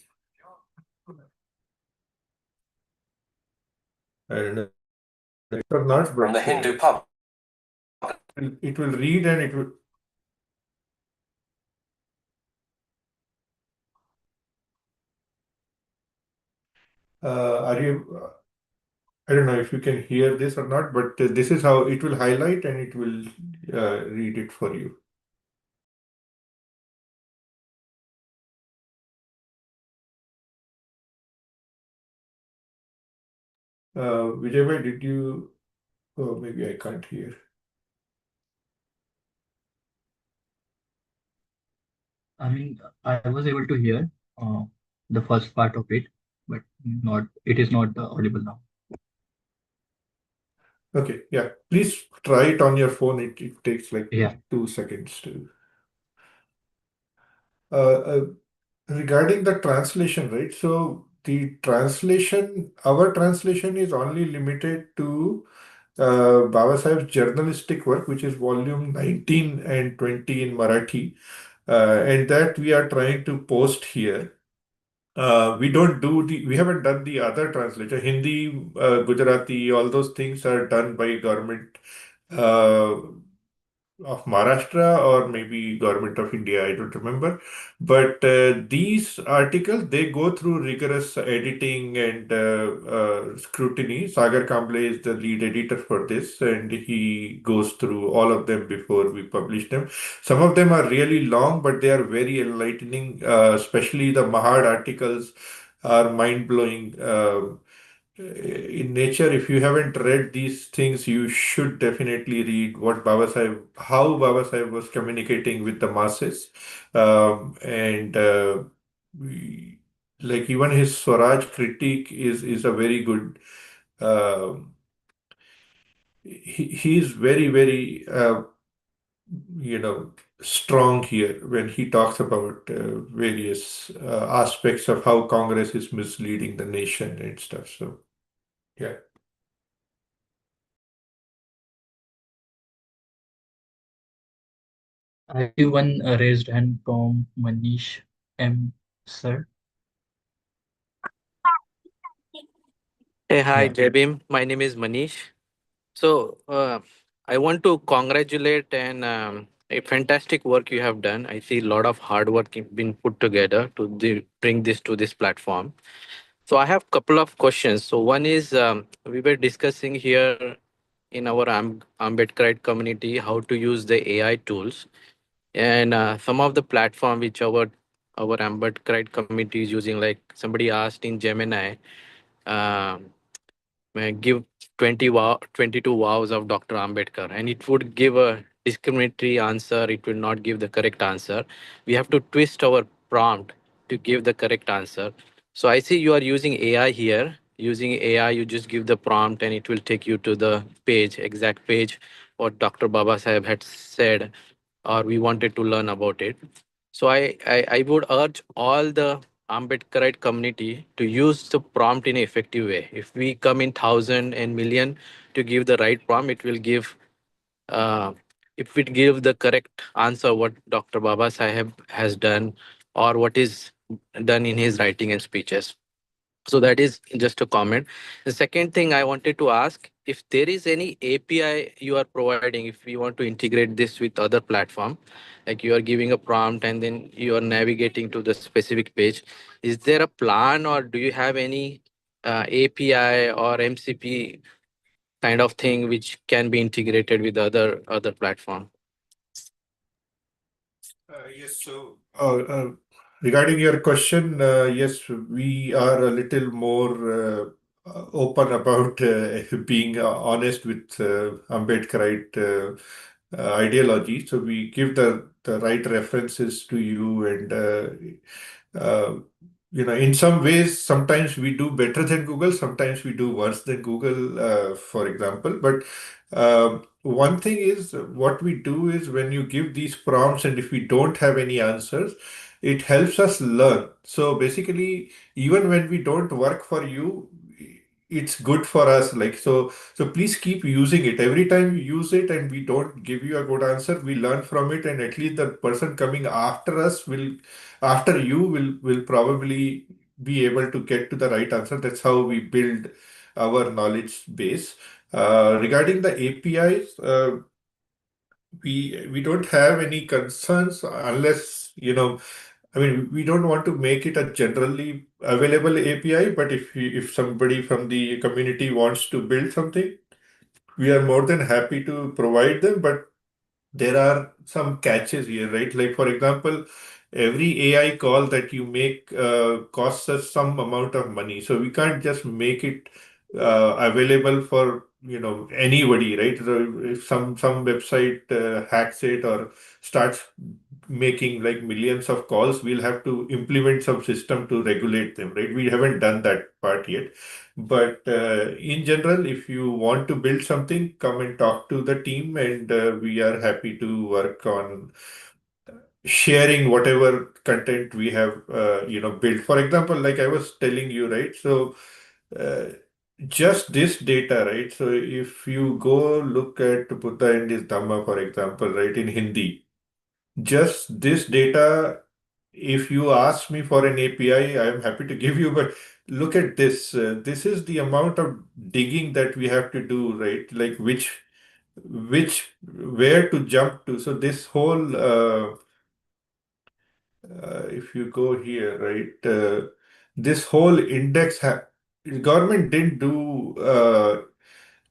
I don't know. Or not, From but the Hindu pub. it will read, and it will. Are you? I don't know if you can hear this or not, but this is how it will highlight, and it will read it for you. Vijay, did you? Oh, maybe I can't hear. I mean, I was able to hear the first part of it, but it is not audible now. Okay, yeah. Please try it on your phone. It takes like Yeah. 2 seconds to. Uh, uh, Regarding the translation, right? So our translation is only limited to Baba Saheb's journalistic work, which is volume 19 and 20 in Marathi, and that we are trying to post here. We haven't done the other translation. Hindi, Gujarati, all those things are done by government. Uh, of Maharashtra or maybe government of India, I don't remember. But these articles, they go through rigorous editing and scrutiny. Sagar Kamble is the lead editor for this, and he goes through all of them before we publish them. Some of them are really long, but they are very enlightening, especially the Mahad articles are mind-blowing. In nature, if you haven't read these things, you should definitely read how Baba Sahib was communicating with the masses. And we, like even his Swaraj critique is a very good. um he's very, very, strong here when he talks about various aspects of how Congress is misleading the nation and stuff. So, yeah. I see one raised hand from Manish M. Sir. Hey, hi, Yeah. Jebim. My name is Manish. So, I want to congratulate and a fantastic work you have done. I see a lot of hard work been put together to bring this to this platform. So, I have couple of questions. So, one is we were discussing here in our Ambedkarite community how to use the AI tools, and some of the platform which our Ambedkarite community is using, like somebody asked in Gemini. um give 22 vows of Dr. Ambedkar, and it would give a discriminatory answer. It will not give the correct answer. We have to twist our prompt to give the correct answer. So I see you are using AI here. Using AI, you just give the prompt and it will take you to the page, exact page, what Dr. Baba Sahib had said, or we wanted to learn about it. So I would urge all the Ambedkarite community to use the prompt in an effective way. If we come in thousand and million to give the right prompt, it will give. Uh, if it give the correct answer, what Dr. Baba Sahib has done, or what is done in his writing and speeches. So that is just a comment. The second thing I wanted to ask, if there is any API you are providing, if we want to integrate this with other platform, like you are giving a prompt and then you are navigating to the specific page, is there a plan or do you have any API or MCP kind of thing which can be integrated with other platform? Yes, so regarding your question, yes, we are a little more open about being honest with Ambedkarite ideology. So we give the right references to you, and in some ways, sometimes we do better than Google, sometimes we do worse than Google, for example. But one thing is, what we do is when you give these prompts, and if we don't have any answers, it helps us learn. So basically, even when we don't work for you, it's good for us. Like, so please keep using it. Every time you use it and we don't give you a good answer, we learn from it, and at least the person coming after you will probably be able to get to the right answer. That's how we build our knowledge base. Regarding the APIs, we don't have any concerns unless, I mean, we don't want to make it a generally available API, but if somebody from the community wants to build something, we are more than happy to provide them. But there are some catches here, right? Like, for example, every AI call that you make costs us some amount of money. So we can't just make it available for, anybody, right? So if some website hacks it or starts making like millions of calls, we'll have to implement some system to regulate them, right? We haven't done that part yet. But in general, if you want to build something, come and talk to the team, and we are happy to work on sharing whatever content we have, built. For example, like I was telling you, right? So uh, just this data, right? So if you go look at Buddha and his Dhamma, for example, right, in Hindi, just this data, if you ask me for an API, I am happy to give you, but look at this. This is the amount of digging that we have to do, right? Like where to jump to. So this whole if you go here, right, this whole index government didn't do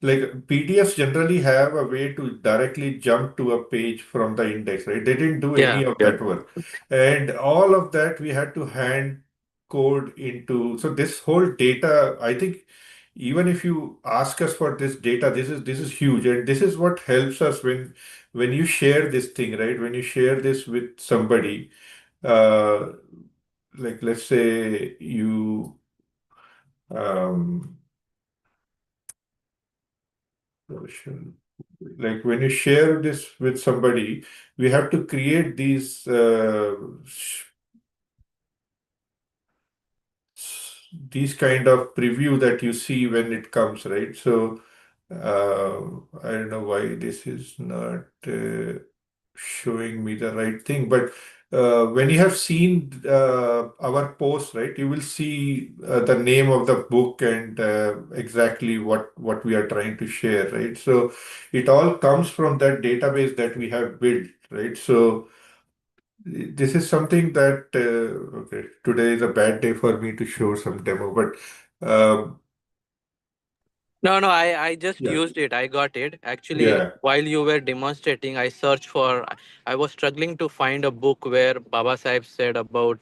like PDFs generally have a way to directly jump to a page from the index, right? They didn't do any Yeah, of yeah. that work. And all of that we had to hand code into. So this whole data, I think even if you ask us for this data, this is huge. And this is what helps us when you share this thing, right? When you share this with somebody, uh, like let's say you um, like when you share this with somebody, we have to create these kind of preview that you see when it comes, right? So I don't know why this is not showing me the right thing, but when you have seen our post, right, you will see the name of the book and exactly what we are trying to share, right? So it all comes from that database that we have built, right? So this is something that okay, today is a bad day for me to show some demo, but No, no, I just yeah, used it. I got it. Actually, yeah. while you were demonstrating, I searched for, I was struggling to find a book where Baba Sahib said about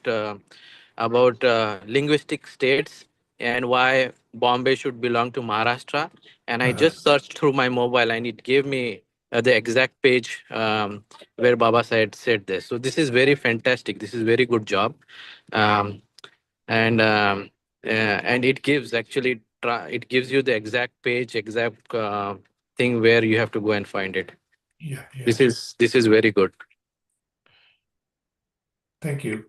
linguistic states and why Bombay should belong to Maharashtra. And I Uh-huh. just searched through my mobile and it gave me the exact page where Baba said this. So this is very fantastic. This is very good job. Um, and it gives actually it gives you the exact page, exact thing where you have to go and find it. Yeah, yeah. This is very good. Thank you.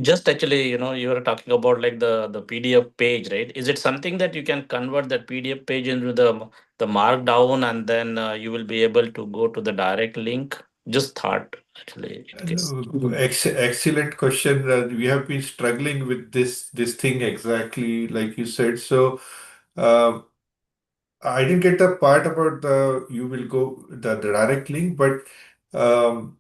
Just actually, you were talking about like the PDF page, right? Is it something that you can convert that PDF page into the markdown and then you will be able to go to the direct link? Just thought actually. In case. Excellent question. We have been struggling with this thing exactly like you said. So um, I didn't get the part about the you will go the direct link, but um,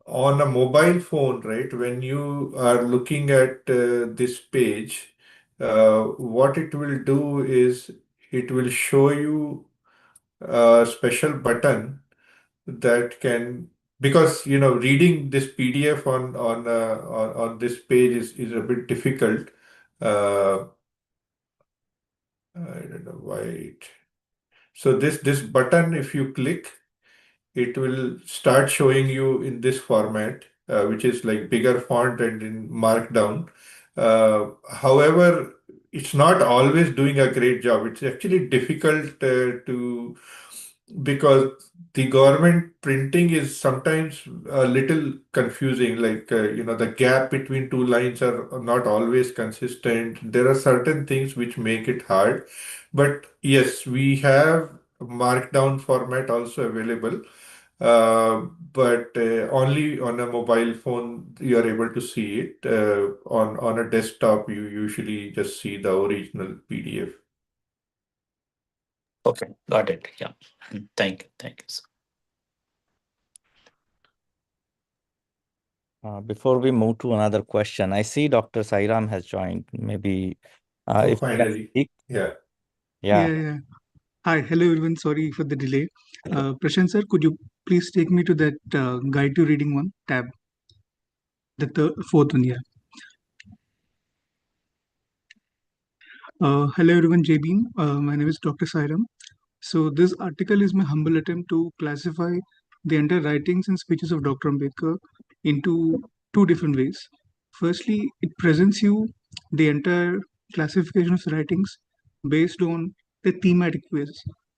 on a mobile phone, right? When you are looking at this page, what it will do is it will show you a special button that can because reading this PDF on this page is a bit difficult. Uh, I don't know why so this button, if you click, it will start showing you in this format, which is like bigger font and in markdown. However, it's not always doing a great job. It's actually difficult to because the government printing is sometimes a little confusing. Like the gap between two lines are not always consistent. There are certain things which make it hard. But yes, we have markdown format also available. But only on a mobile phone you are able to see it. On a desktop, you usually just see the original PDF. Okay, got it. Yeah. Thank you. Thank you. Before we move to another question, I see Dr. Sairam has joined. Maybe Oh, if you can finally. speak. Yeah. Yeah. Yeah. Hi, hello everyone. Sorry for the delay. Prashant sir, could you please take me to that guide to reading one tab, the fourth one? Yeah. Hello everyone, J Beam. My name is Dr. Sairam. So this article is my humble attempt to classify the entire writings and speeches of Dr. Ambedkar into two different ways. Firstly, it presents you the entire classification of the writings based on the thematic ways.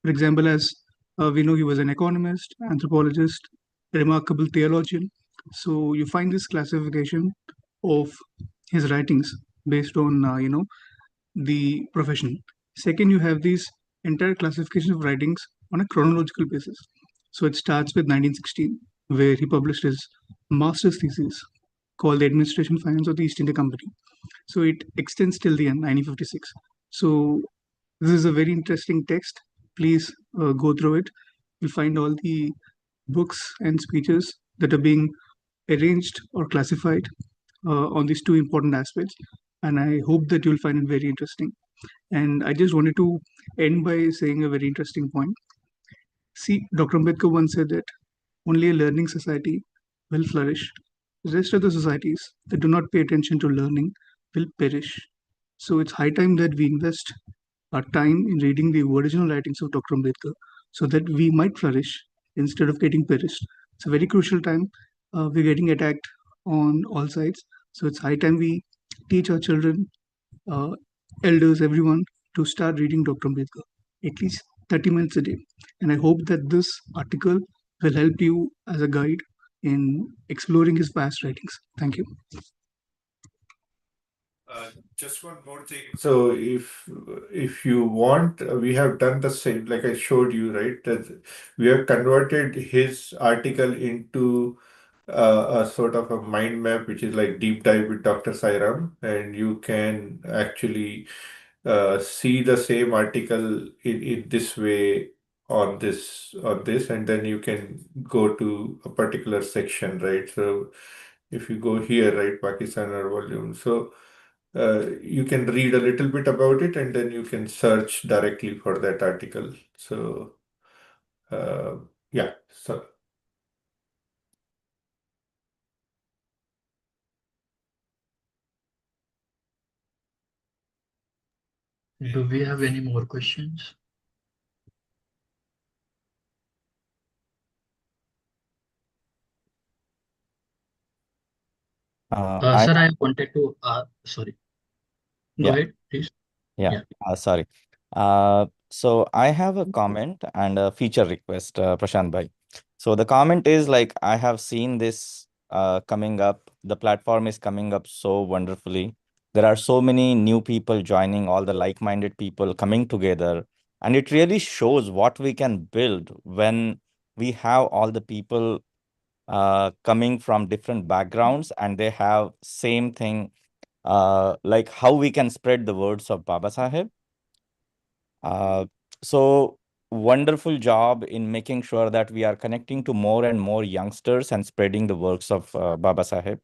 For example, as we know, he was an economist, anthropologist, a remarkable theologian. So you find this classification of his writings based on the profession. Second, you have these entire classification of writings on a chronological basis. So it starts with 1916, where he published his master's thesis called The Administration Finance of the East India Company. So it extends till the end, 1956. So this is a very interesting text please go through it. You'll find all the books and speeches that are being arranged or classified on these two important aspects. And I hope that you'll find it very interesting. And I just wanted to end by saying a very interesting point. See, Dr. Ambedkar once said that only a learning society will flourish. The rest of the societies that do not pay attention to learning will perish. So it's high time that we invest our time in reading the original writings of Dr. Ambedkar so that we might flourish instead of getting perished. It's a very crucial time. We're getting attacked on all sides. So it's high time we teach our children, uh, elders, everyone to start reading Dr. Ambedkar at least 30 minutes a day. And I hope that this article will help you as a guide in exploring his past writings. Thank you. Just one more thing. So if you want, we have done the same, like I showed you, right? That we have converted his article into a sort of a mind map, which is like deep dive with Dr. Sairam, and you can actually see the same article in this way on this, and then you can go to a particular section, right? So if you go here, right, Pakistan or volume, so you can read a little bit about it and then you can search directly for that article. So uh, yeah, so Do we have any more questions? I Sir, I wanted to, sorry, go yeah. ahead, please. Yeah, Yeah. sorry. So I have a comment and a feature request, Prashant Bhai. So the comment is like, I have seen this coming up. The platform is coming up so wonderfully. There are so many new people joining, all the like-minded people coming together. And it really shows what we can build when we have all the people coming from different backgrounds and they have same thing, like how we can spread the words of Baba Saheb. Uh, so wonderful job in making sure that we are connecting to more and more youngsters and spreading the works of Baba Saheb.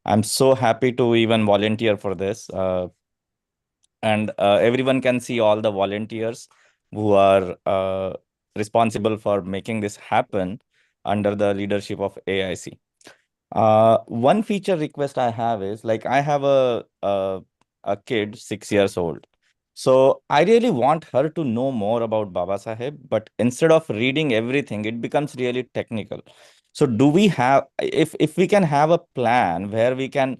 I'm so happy to even volunteer for this. And everyone can see all the volunteers who are responsible for making this happen under the leadership of AIC. One feature request I have is like I have a kid 6 years old. So I really want her to know more about Baba Saheb, but instead of reading everything, it becomes really technical. So do we have, if we can have a plan where we can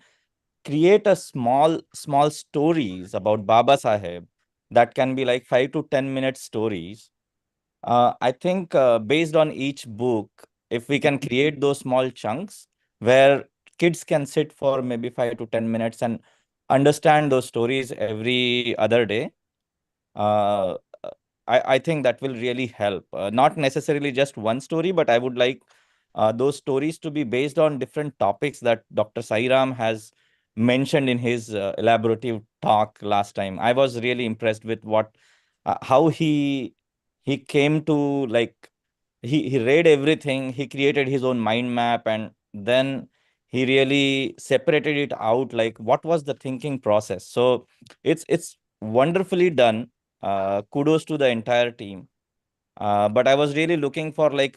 create a small stories about Baba Saheb that can be like 5 to 10 minute stories. I think based on each book, if we can create those small chunks where kids can sit for maybe 5 to 10 minutes and understand those stories every other day, uh, I think that will really help. Not necessarily just one story, but I would like those stories to be based on different topics that Dr. Sairam has mentioned in his elaborative talk last time. I was really impressed with how he came to like he read everything, he created his own mind map, and then he really separated it out like what was the thinking process. So it's wonderfully done. Kudos to the entire team. But I was really looking for like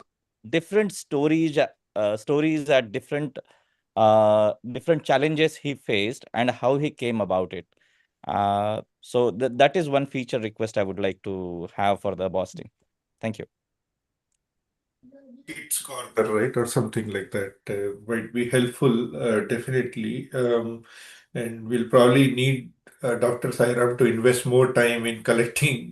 different stories at different challenges he faced and how he came about it. So that is one feature request I would like to have for the boss team. Thank you. Kids Corner, right, or something like that might be helpful, definitely. And we'll probably need Dr. Sairam to invest more time in collecting.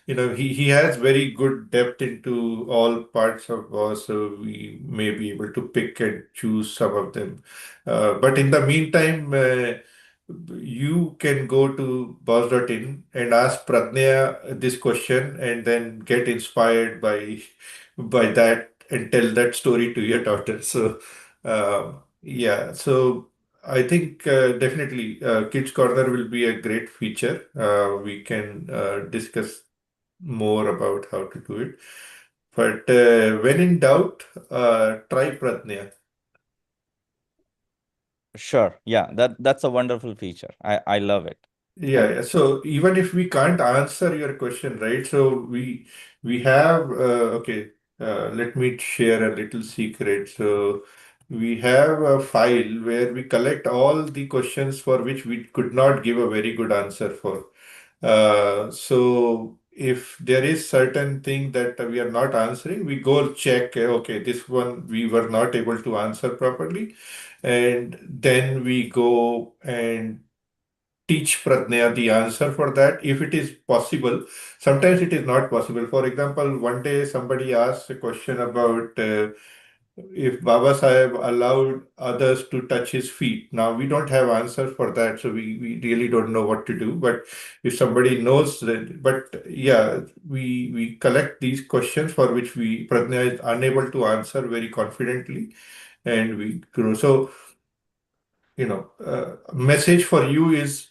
He has very good depth into all parts of BAWS, so we may be able to pick and choose some of them. But in the meantime, you can go to BAWS.in and ask Pradnya this question and then get inspired by that and tell that story to your daughter. So, yeah, so I think definitely Kids Corner will be a great feature. We can discuss more about how to do it. But when in doubt, try Pradnya. Sure. Yeah, that's a wonderful feature. I love it. Yeah. So even if we can't answer your question, right? So we have okay. Let me share a little secret. So we have a file where we collect all the questions for which we could not give a very good answer for. So if there is certain thing that we are not answering, we go check, okay, this one we were not able to answer properly. And then we go and teach Pradnya the answer for that if it is possible. Sometimes it is not possible. For example, one day somebody asked a question about if Baba Sahib allowed others to touch his feet. Now we don't have answer for that, so we really don't know what to do. But if somebody knows that, but yeah, we collect these questions for which we Pradnya is unable to answer very confidently, and we grow. So message for you is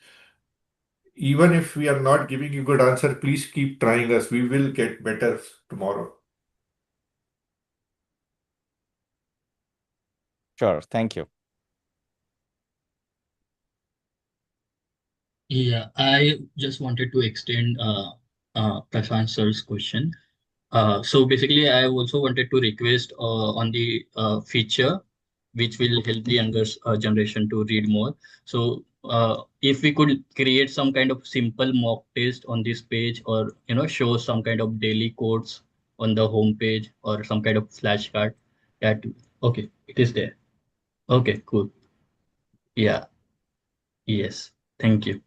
even if we are not giving you good answer, please keep trying us. We will get better tomorrow. Sure. Thank you. Yeah, I just wanted to extend Prashant sir's question. So basically, I also wanted to request on the feature which will help the younger generation to read more. So if we could create some kind of simple mock test on this page, or show some kind of daily quotes on the home page, or some kind of flashcard. That okay, it is there. Okay, cool. Yeah, yes. Thank you.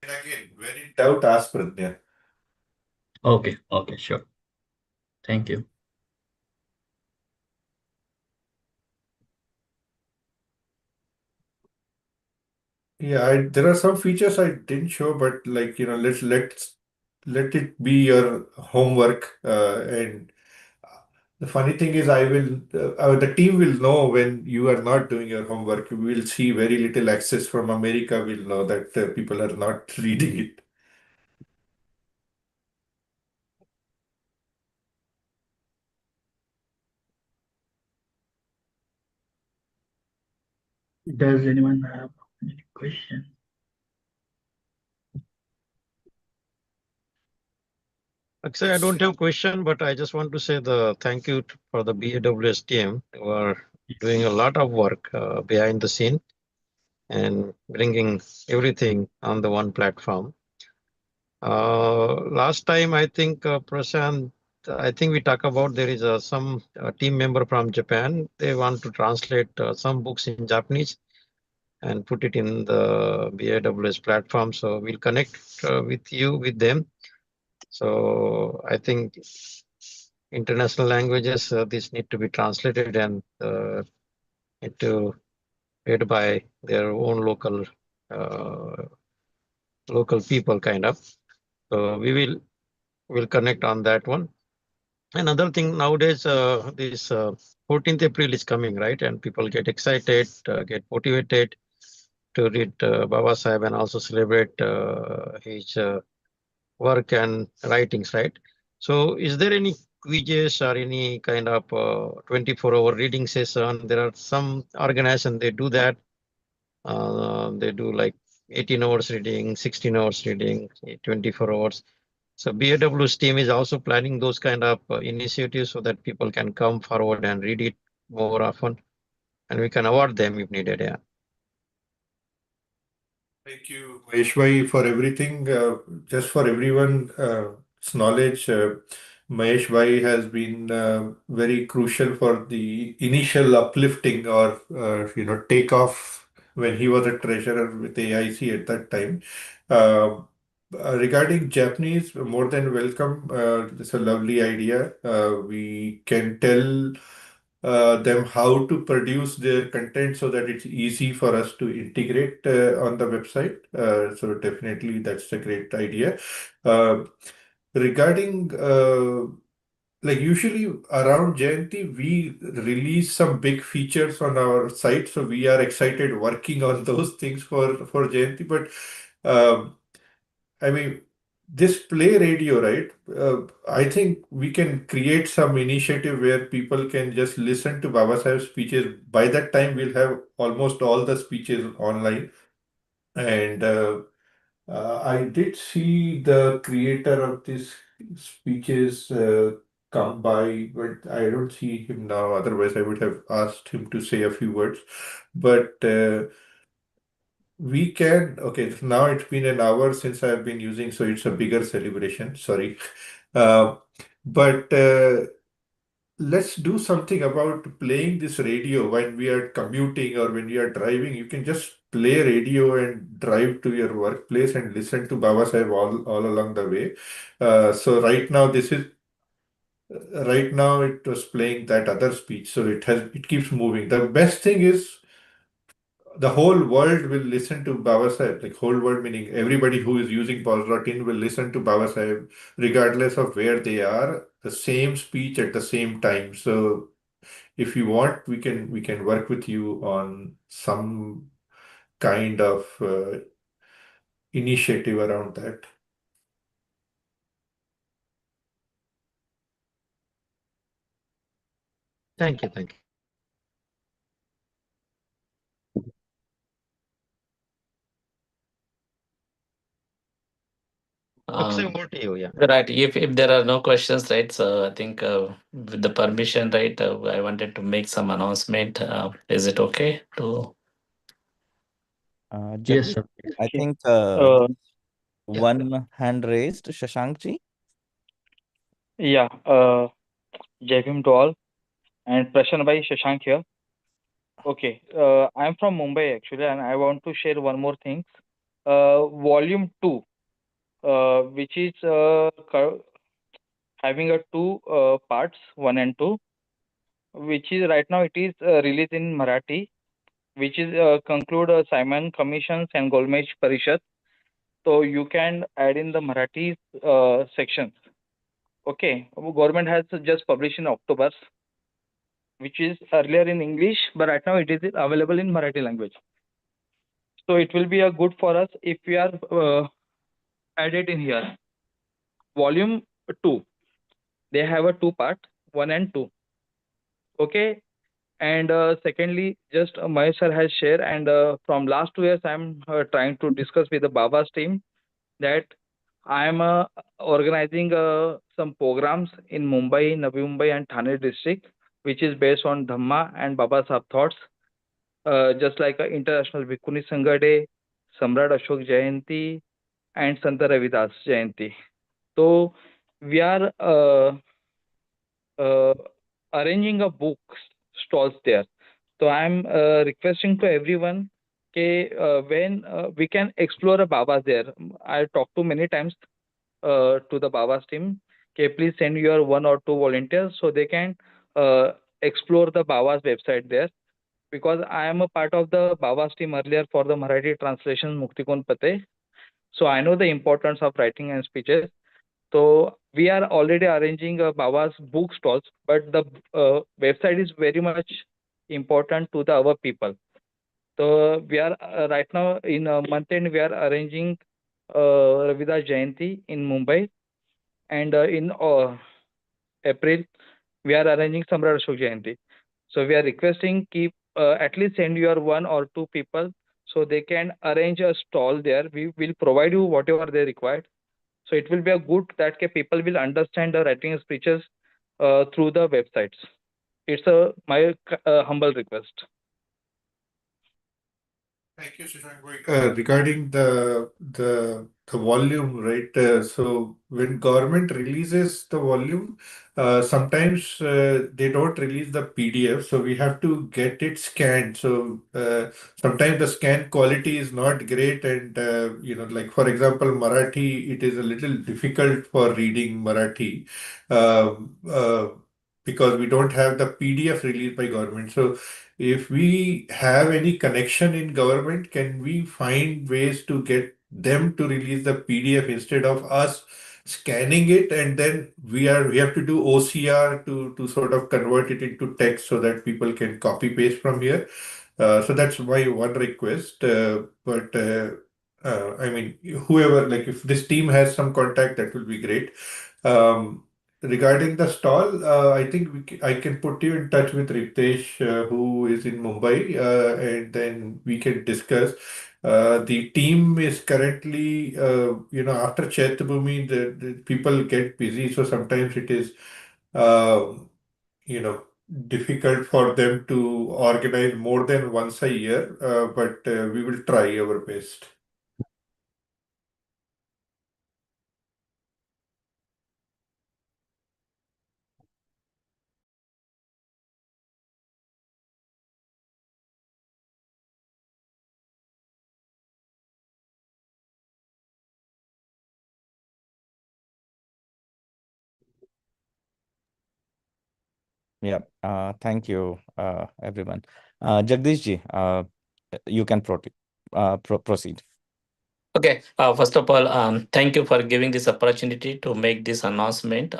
And again, when in doubt, ask Pradnya. Okay, okay, sure. Thank you. Yeah, there are some features I didn't show, but like let it be your homework. And the funny thing is, the team will know when you are not doing your homework. We will see very little access from America. We'll know that people are not reading it. Does anyone have any question? Actually, I don't have question, but I just want to say the thank you for the BAWS team who are doing a lot of work behind the scene and bringing everything on the one platform. Last time, I think, Prashant, I think we talked about there is some team member from Japan. They want to translate some books in Japanese and put it in the BAWS platform. So we'll connect with you, with them. So I think international languages, this need to be translated and need to read by their own local people, kind of. So we'll connect on that one. Another thing nowadays, this 14th April is coming, right? And people get excited, get motivated to read Baba Sahib and also celebrate his work and writings, right? So is there any quizzes or any kind of 24-hour reading session? There are some organizations, they do that. They do like 18 hours reading, 16 hours reading, 24 hours. So BAW's team is also planning those kind of initiatives so that people can come forward and read it more often, and we can award them if needed. Yeah. Thank you, Maheshbhai, for everything. Just for everyone's knowledge, Maheshbhai has been very crucial for the initial uplifting or takeoff when he was a treasurer with AIC at that time. Uh, Regarding Japanese, more than welcome. It's a lovely idea. We can tell them how to produce their content so that it's easy for us to integrate on the website. So definitely that's a great idea. Uh, Regarding like usually around Jayanti, we release some big features on our site, so we are excited working on those things for Jayanti. But um, I mean, this play radio, right? I think we can create some initiative where people can just listen to Baba Sahib's speeches. By that time, we'll have almost all the speeches online. And I did see the creator of these speeches come by, but I don't see him now. Otherwise, I would have asked him to say a few words. But we can, okay, now it's been an hour since I've been using, so it's a bigger celebration. Sorry. Uh, but let's do something about playing this radio when we are commuting or when we are driving. You can just play radio and drive to your workplace and listen to Baba Sahib all along the way. So right now it was playing that other speech, so it keeps moving. The best thing is the whole world will listen to Baba Sahib, like whole world meaning everybody who is using pause.in will listen to Baba Sahib regardless of where they are, the same speech at the same time. So if you want, we can work with you on some kind of initiative around that. Thank you. Thank you. Akshay, over to you. Yeah. Right. If there are no questions, right? So I think with the permission, right, I wanted to make some announcement. Is it okay to? Jagdish, sir. I Okay. think Uh, Yeah. one hand raised, Shashankji. yeah. Jai Bhim to all. And Prashan Bhai, Shashank here. Okay. I'm from Mumbai actually, and I want to share one more thing. Volume 2, which is having a two parts, 1 and 2, which is right now it is released in Marathi, which is conclude Simon Commissions and Golmech Parishad. So you can add in the Marathi sections. Okay, government has just published in October, which is earlier in English, but right now it is available in Marathi language. So it will be a good for us if we are added in here. Volume 2, they have a two part, 1 and 2. Okay, and secondly, just Mahesh sir has shared, and from last 2 years, I'm trying to discuss with the Baba's team that I am organizing some programs in Mumbai, Navi Mumbai, and Thane district, which is based on Dhamma and Baba Sahib thoughts, just like International Bhikkhuni Sangha Day, Samrat Ashok Jayanti, and Sant Ravidas Jayanti. So we are uh, arranging a book stalls there. So I'm requesting to everyone, okay, when we can explore a Babas there. I talked to many times to the Babas team. Okay, please send your 1 or 2 volunteers so they can explore the Babas website there. Because I am a part of the Babas team earlier for the Marathi translation Muktikon Pate. So I know the importance of writing and speeches. So we are already arranging Baba's book stalls, but the website is very much important to our people. So we are right now in a month end, we are arranging Ravidas Jayanti in Mumbai, and in April we are arranging Samrat Ashok Jayanti. So we are requesting keep at least send your 1 or 2 people so they can arrange a stall there. We will provide you whatever they required. So it will be a good that people will understand the writing speeches through the websites. It's my humble request. Thank you, Shashank. Regarding the volume, right? So when government releases the volume, sometimes they don't release the PDF, so we have to get it scanned. So sometimes the scan quality is not great, and like for example, Marathi, it is a little difficult for reading Marathi um, uh, because we don't have the PDF released by government. So if we have any connection in government, can we find ways to get them to release the PDF instead of us scanning it, and then we have to do OCR to sort of convert it into text so that people can copy paste from here. So that's my one request. But I mean, whoever, like if this team has some contact, that will be great. Um, Regarding the stall, I think I can put you in touch with Ritesh, who is in Mumbai, and then we can discuss. The team is currently, after Chaithabhumi, the people get busy, so sometimes it is, um, you know, difficult for them to organize more than once a year, but we will try our best. Yeah. Thank you, everyone. Jagdish ji, you can proceed. Okay. First of all, thank you for giving this opportunity to make this announcement.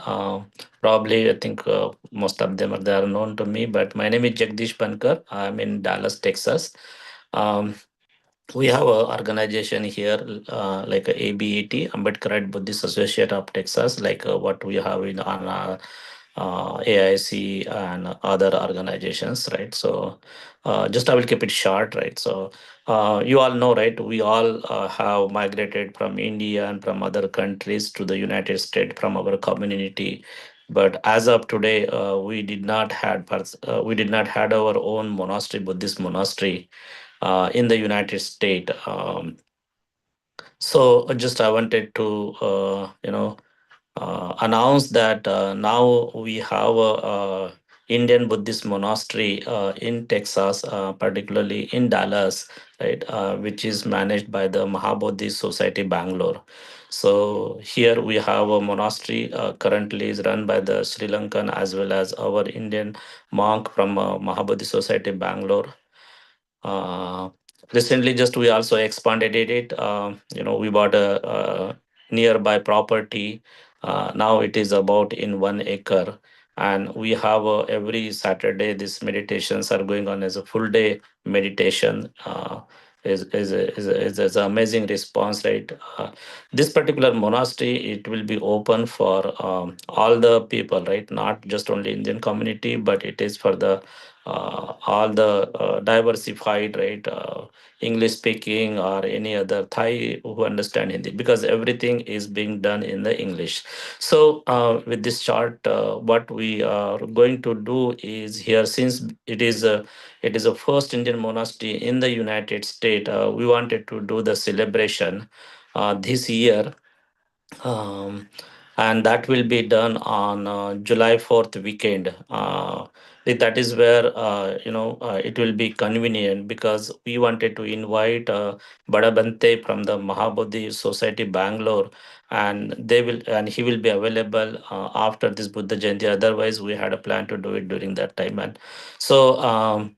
Probably, I think most of them they are known to me, but my name is Jagdish Pankar. I'm in Dallas, Texas. Um, we have an organization here like a ABET, Ambedkarite Buddhist Associate of Texas, like what we have in on AIC and other organizations, right? So just I will keep it short, right? So you all know, right? We all have migrated from India and from other countries to the United States from our community. But as of today, we did not had our own monastery, Buddhist monastery, in the United States. So just I wanted to announce that now we have a Indian Buddhist monastery in Texas, particularly in Dallas, right, which is managed by the Mahabodhi Society Bangalore. So here we have a monastery currently is run by the Sri Lankan as well as our Indian monk from Mahabodhi Society Bangalore. uh, Recently, just we also expanded it. We bought a nearby property. Now it is about in 1 acre, and we have every Saturday these meditations are going on as a full day meditation. Is an amazing response, right? This particular monastery, it will be open for all the people, right? Not just only Indian community, but it is for the all the diversified, right? English speaking or any other Thai who understand Hindi, because everything is being done in the English. So with this chart, what we are going to do is here, since it is a first Indian monastery in the United States, we wanted to do the celebration this year, um, and that will be done on July 4th weekend. That is where it will be convenient, because we wanted to invite Badabante from the Mahabodhi Society Bangalore, and he will be available after this Buddha Jayanti. Otherwise, we had a plan to do it during that time, and so.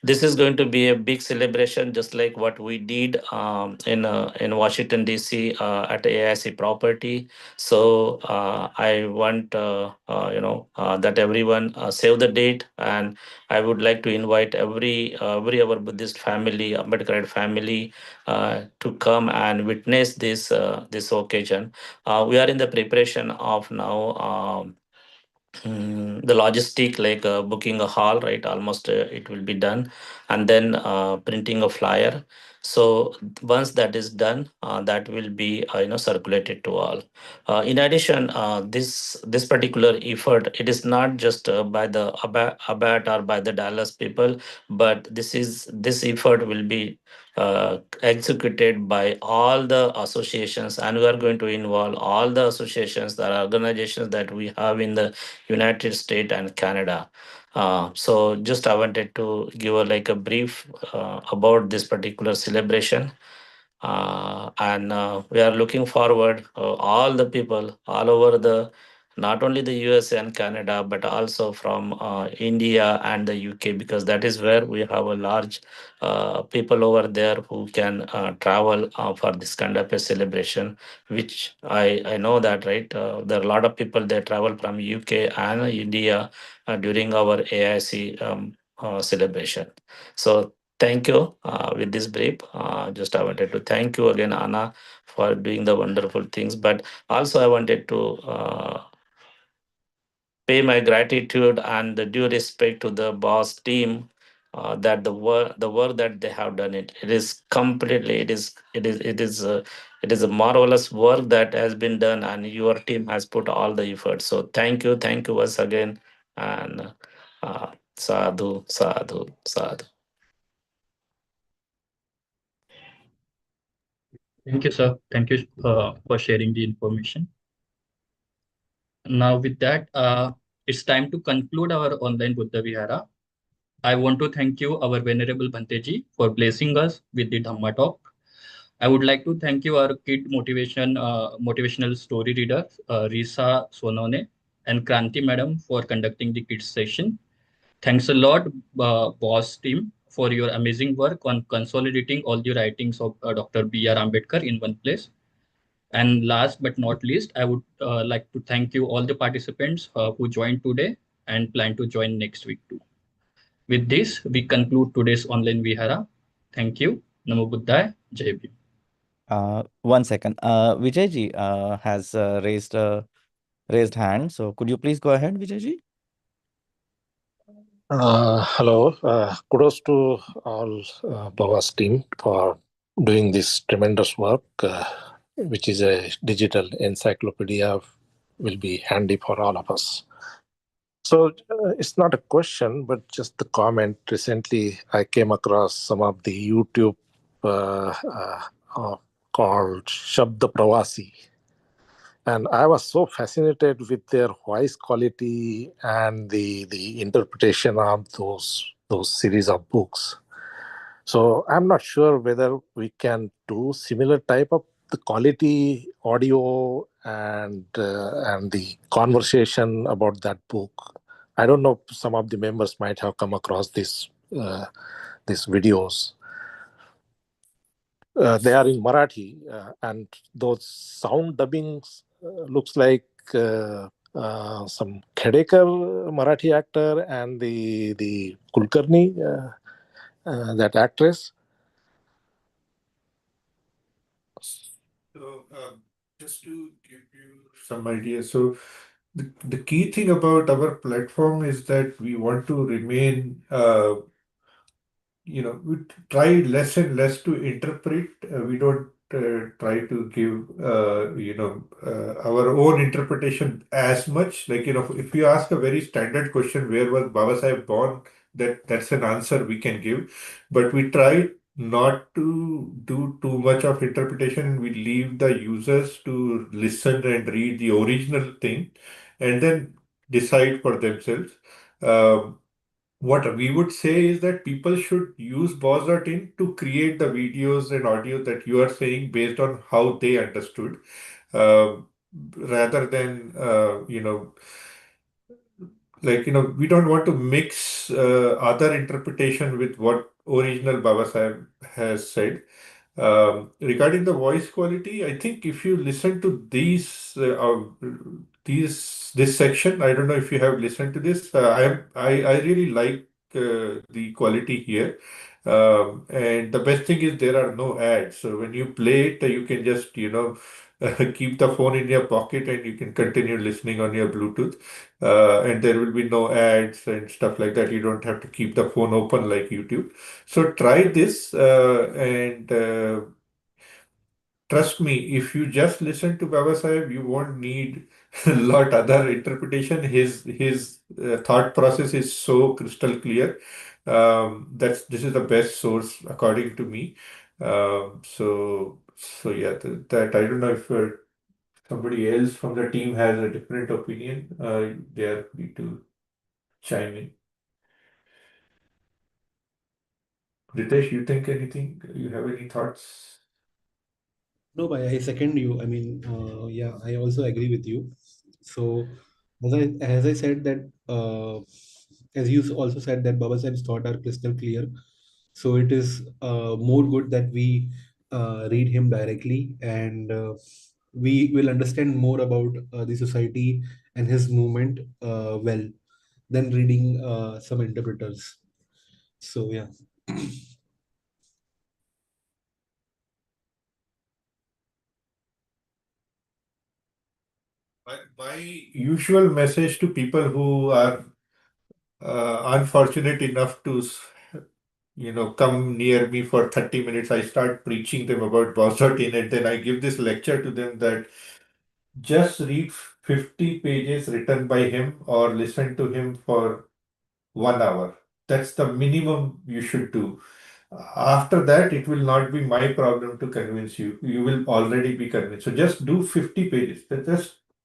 This is going to be a big celebration, just like what we did in Washington D.C. At AIC property. So I want that everyone save the date, and I would like to invite every our Buddhist family, Ambedkarite family, to come and witness this occasion. We are in the preparation of now. The logistic, like booking a hall, right? Almost it will be done, and then printing a flyer. So once that is done, that will be circulated to all. In addition, this particular effort, it is not just by the Abat or by the Dallas people, but this effort will be executed by all the associations, and we are going to involve all the associations, that are organizations that we have in the United States and Canada. So just I wanted to give a brief about this particular celebration. And we are looking forward, all the people all over not only the USA and Canada, but also from India and the UK, because that is where we have a large people over there who can travel for this kind of a celebration, which I know that, right? There are a lot of people that travel from UK and India during our AIC celebration. So thank you with this brief. Just I wanted to thank you again, Anna, for doing the wonderful things. But also I wanted to pay my gratitude and the due respect to the boss team, that the work that they have done, it is completely, it is a marvelous work that has been done, and your team has put all the effort. So thank you once again, and sadhu, sadhu, sadhu. Thank you, sir. Thank you for sharing the information. Now, with that, it's time to conclude our online Buddha Vihara. I want to thank you, our Venerable Bhanteji, for blessing us with the Dhamma talk. I would like to thank you, our motivational story reader, Risa Sonone and Kranti Madam, for conducting the kids session. Thanks a lot, BAWS team, for your amazing work on consolidating all the writings of Dr. B.R. Ambedkar in one place. And last but not least, I would like to thank you all the participants who joined today and plan to join next week too. With this, we conclude today's online Vihara. Thank you. Namo Buddhaya. Jai Bhim. 1 second. Vijayji has raised a raised hand. So could you please go ahead, Vijayji? Hello. Kudos to all BAWS team for doing this tremendous work, which is a digital encyclopedia, will be handy for all of us. So it's not a question, but just the comment. Recently, I came across some of the YouTube called Shabda Pravasi. And I was so fascinated with their voice quality and the interpretation of those series of books. So I'm not sure whether we can do similar type of the quality audio and the conversation about that book. I don't know. Some of the members might have come across these videos. They are in Marathi, and those sound dubbings looks like some Khedekar Marathi actor and the Kulkarni, that actress. So, just to give you some idea, so the key thing about our platform is that we want to remain, we try less and less to interpret. We don't try to give, our own interpretation as much. Like, if you ask a very standard question, where was Baba Sahib born? That's an answer we can give. But we try not to do too much of interpretation. We leave the users to listen and read the original thing and then decide for themselves. Um, what we would say is that people should use BOSS.in to create the videos and audio that you are saying based on how they understood, uh, rather than, we don't want to mix other interpretation with what original Baba Sahib has said. Regarding the voice quality, I think if you listen to this section, I don't know if you have listened to this. I really like the quality here. And the best thing is there are no ads. So when you play it, you can just keep the phone in your pocket and you can continue listening on your Bluetooth. And there will be no ads and stuff like that. You don't have to keep the phone open like YouTube. So try this, and trust me, if you just listen to Baba Sahib, you won't need a lot other interpretation. His thought process is so crystal clear. This is the best source according to me. So yeah, that I don't know if somebody else from the team has a different opinion. They are free to chime in. Ritesh, you think anything? You have any thoughts? No, but I second you. I mean, yeah, I also agree with you. So, as I said that, as you also said that Baba Sahib's thought are crystal clear. So it is more good that we read him directly, and we will understand more about the society and his movement well than reading some interpreters. So yeah. My usual message to people who are unfortunate enough to come near me for 30 minutes, I start preaching them about BAWS.in, and then I give this lecture to them that just read 50 pages written by him or listen to him for 1 hour. That's the minimum you should do. After that, it will not be my problem to convince you. You will already be convinced. So just do 50 pages.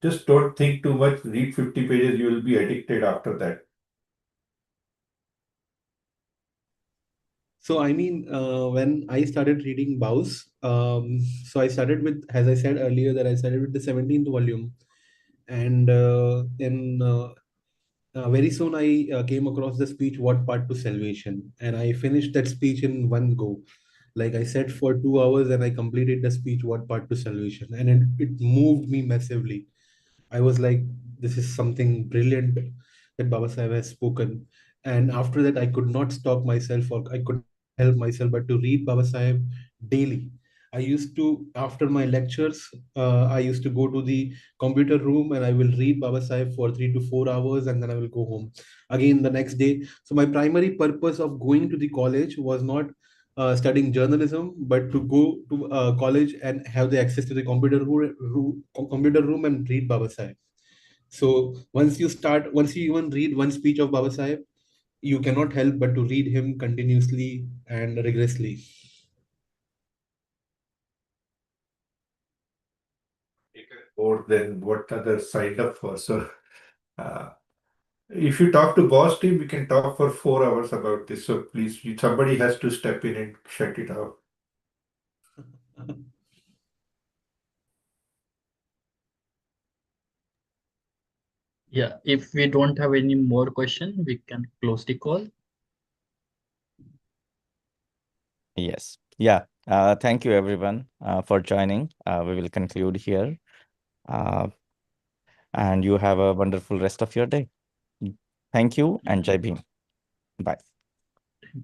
Just don't think too much. Read 50 pages. You will be addicted after that. So I mean, when I started reading BAWS, so I started with, as I said earlier, that I started with the 17th volume, and then very soon I came across the speech "What Part to Salvation," and I finished that speech in one go. Like I said, for 2 hours, and I completed the speech "What Part to Salvation," and it moved me massively. I was like, this is something brilliant that Baba Sahib has spoken. And after that, I could not stop myself, or I could not help myself but to read Baba Sahib daily. I used to, after my lectures, I used to go to the computer room and I will read Baba Sahib for 3 to 4 hours, and then I will go home again the next day. So my primary purpose of going to the college was not studying journalism, but to go to college and have the access to the computer room and read Baba Sahib. So once you even read one speech of Baba Sahib, you cannot help but to read him continuously and rigorously. More than what others signed up for. So, uh, if you talk to boss team, we can talk for 4 hours about this. So please, somebody has to step in and shut it off. Yeah, if we don't have any more question, we can close the call. Yes. Yeah. Thank you, everyone, for joining. We will conclude here. And you have a wonderful rest of your day. Thank you and Jai Bhim. Bye.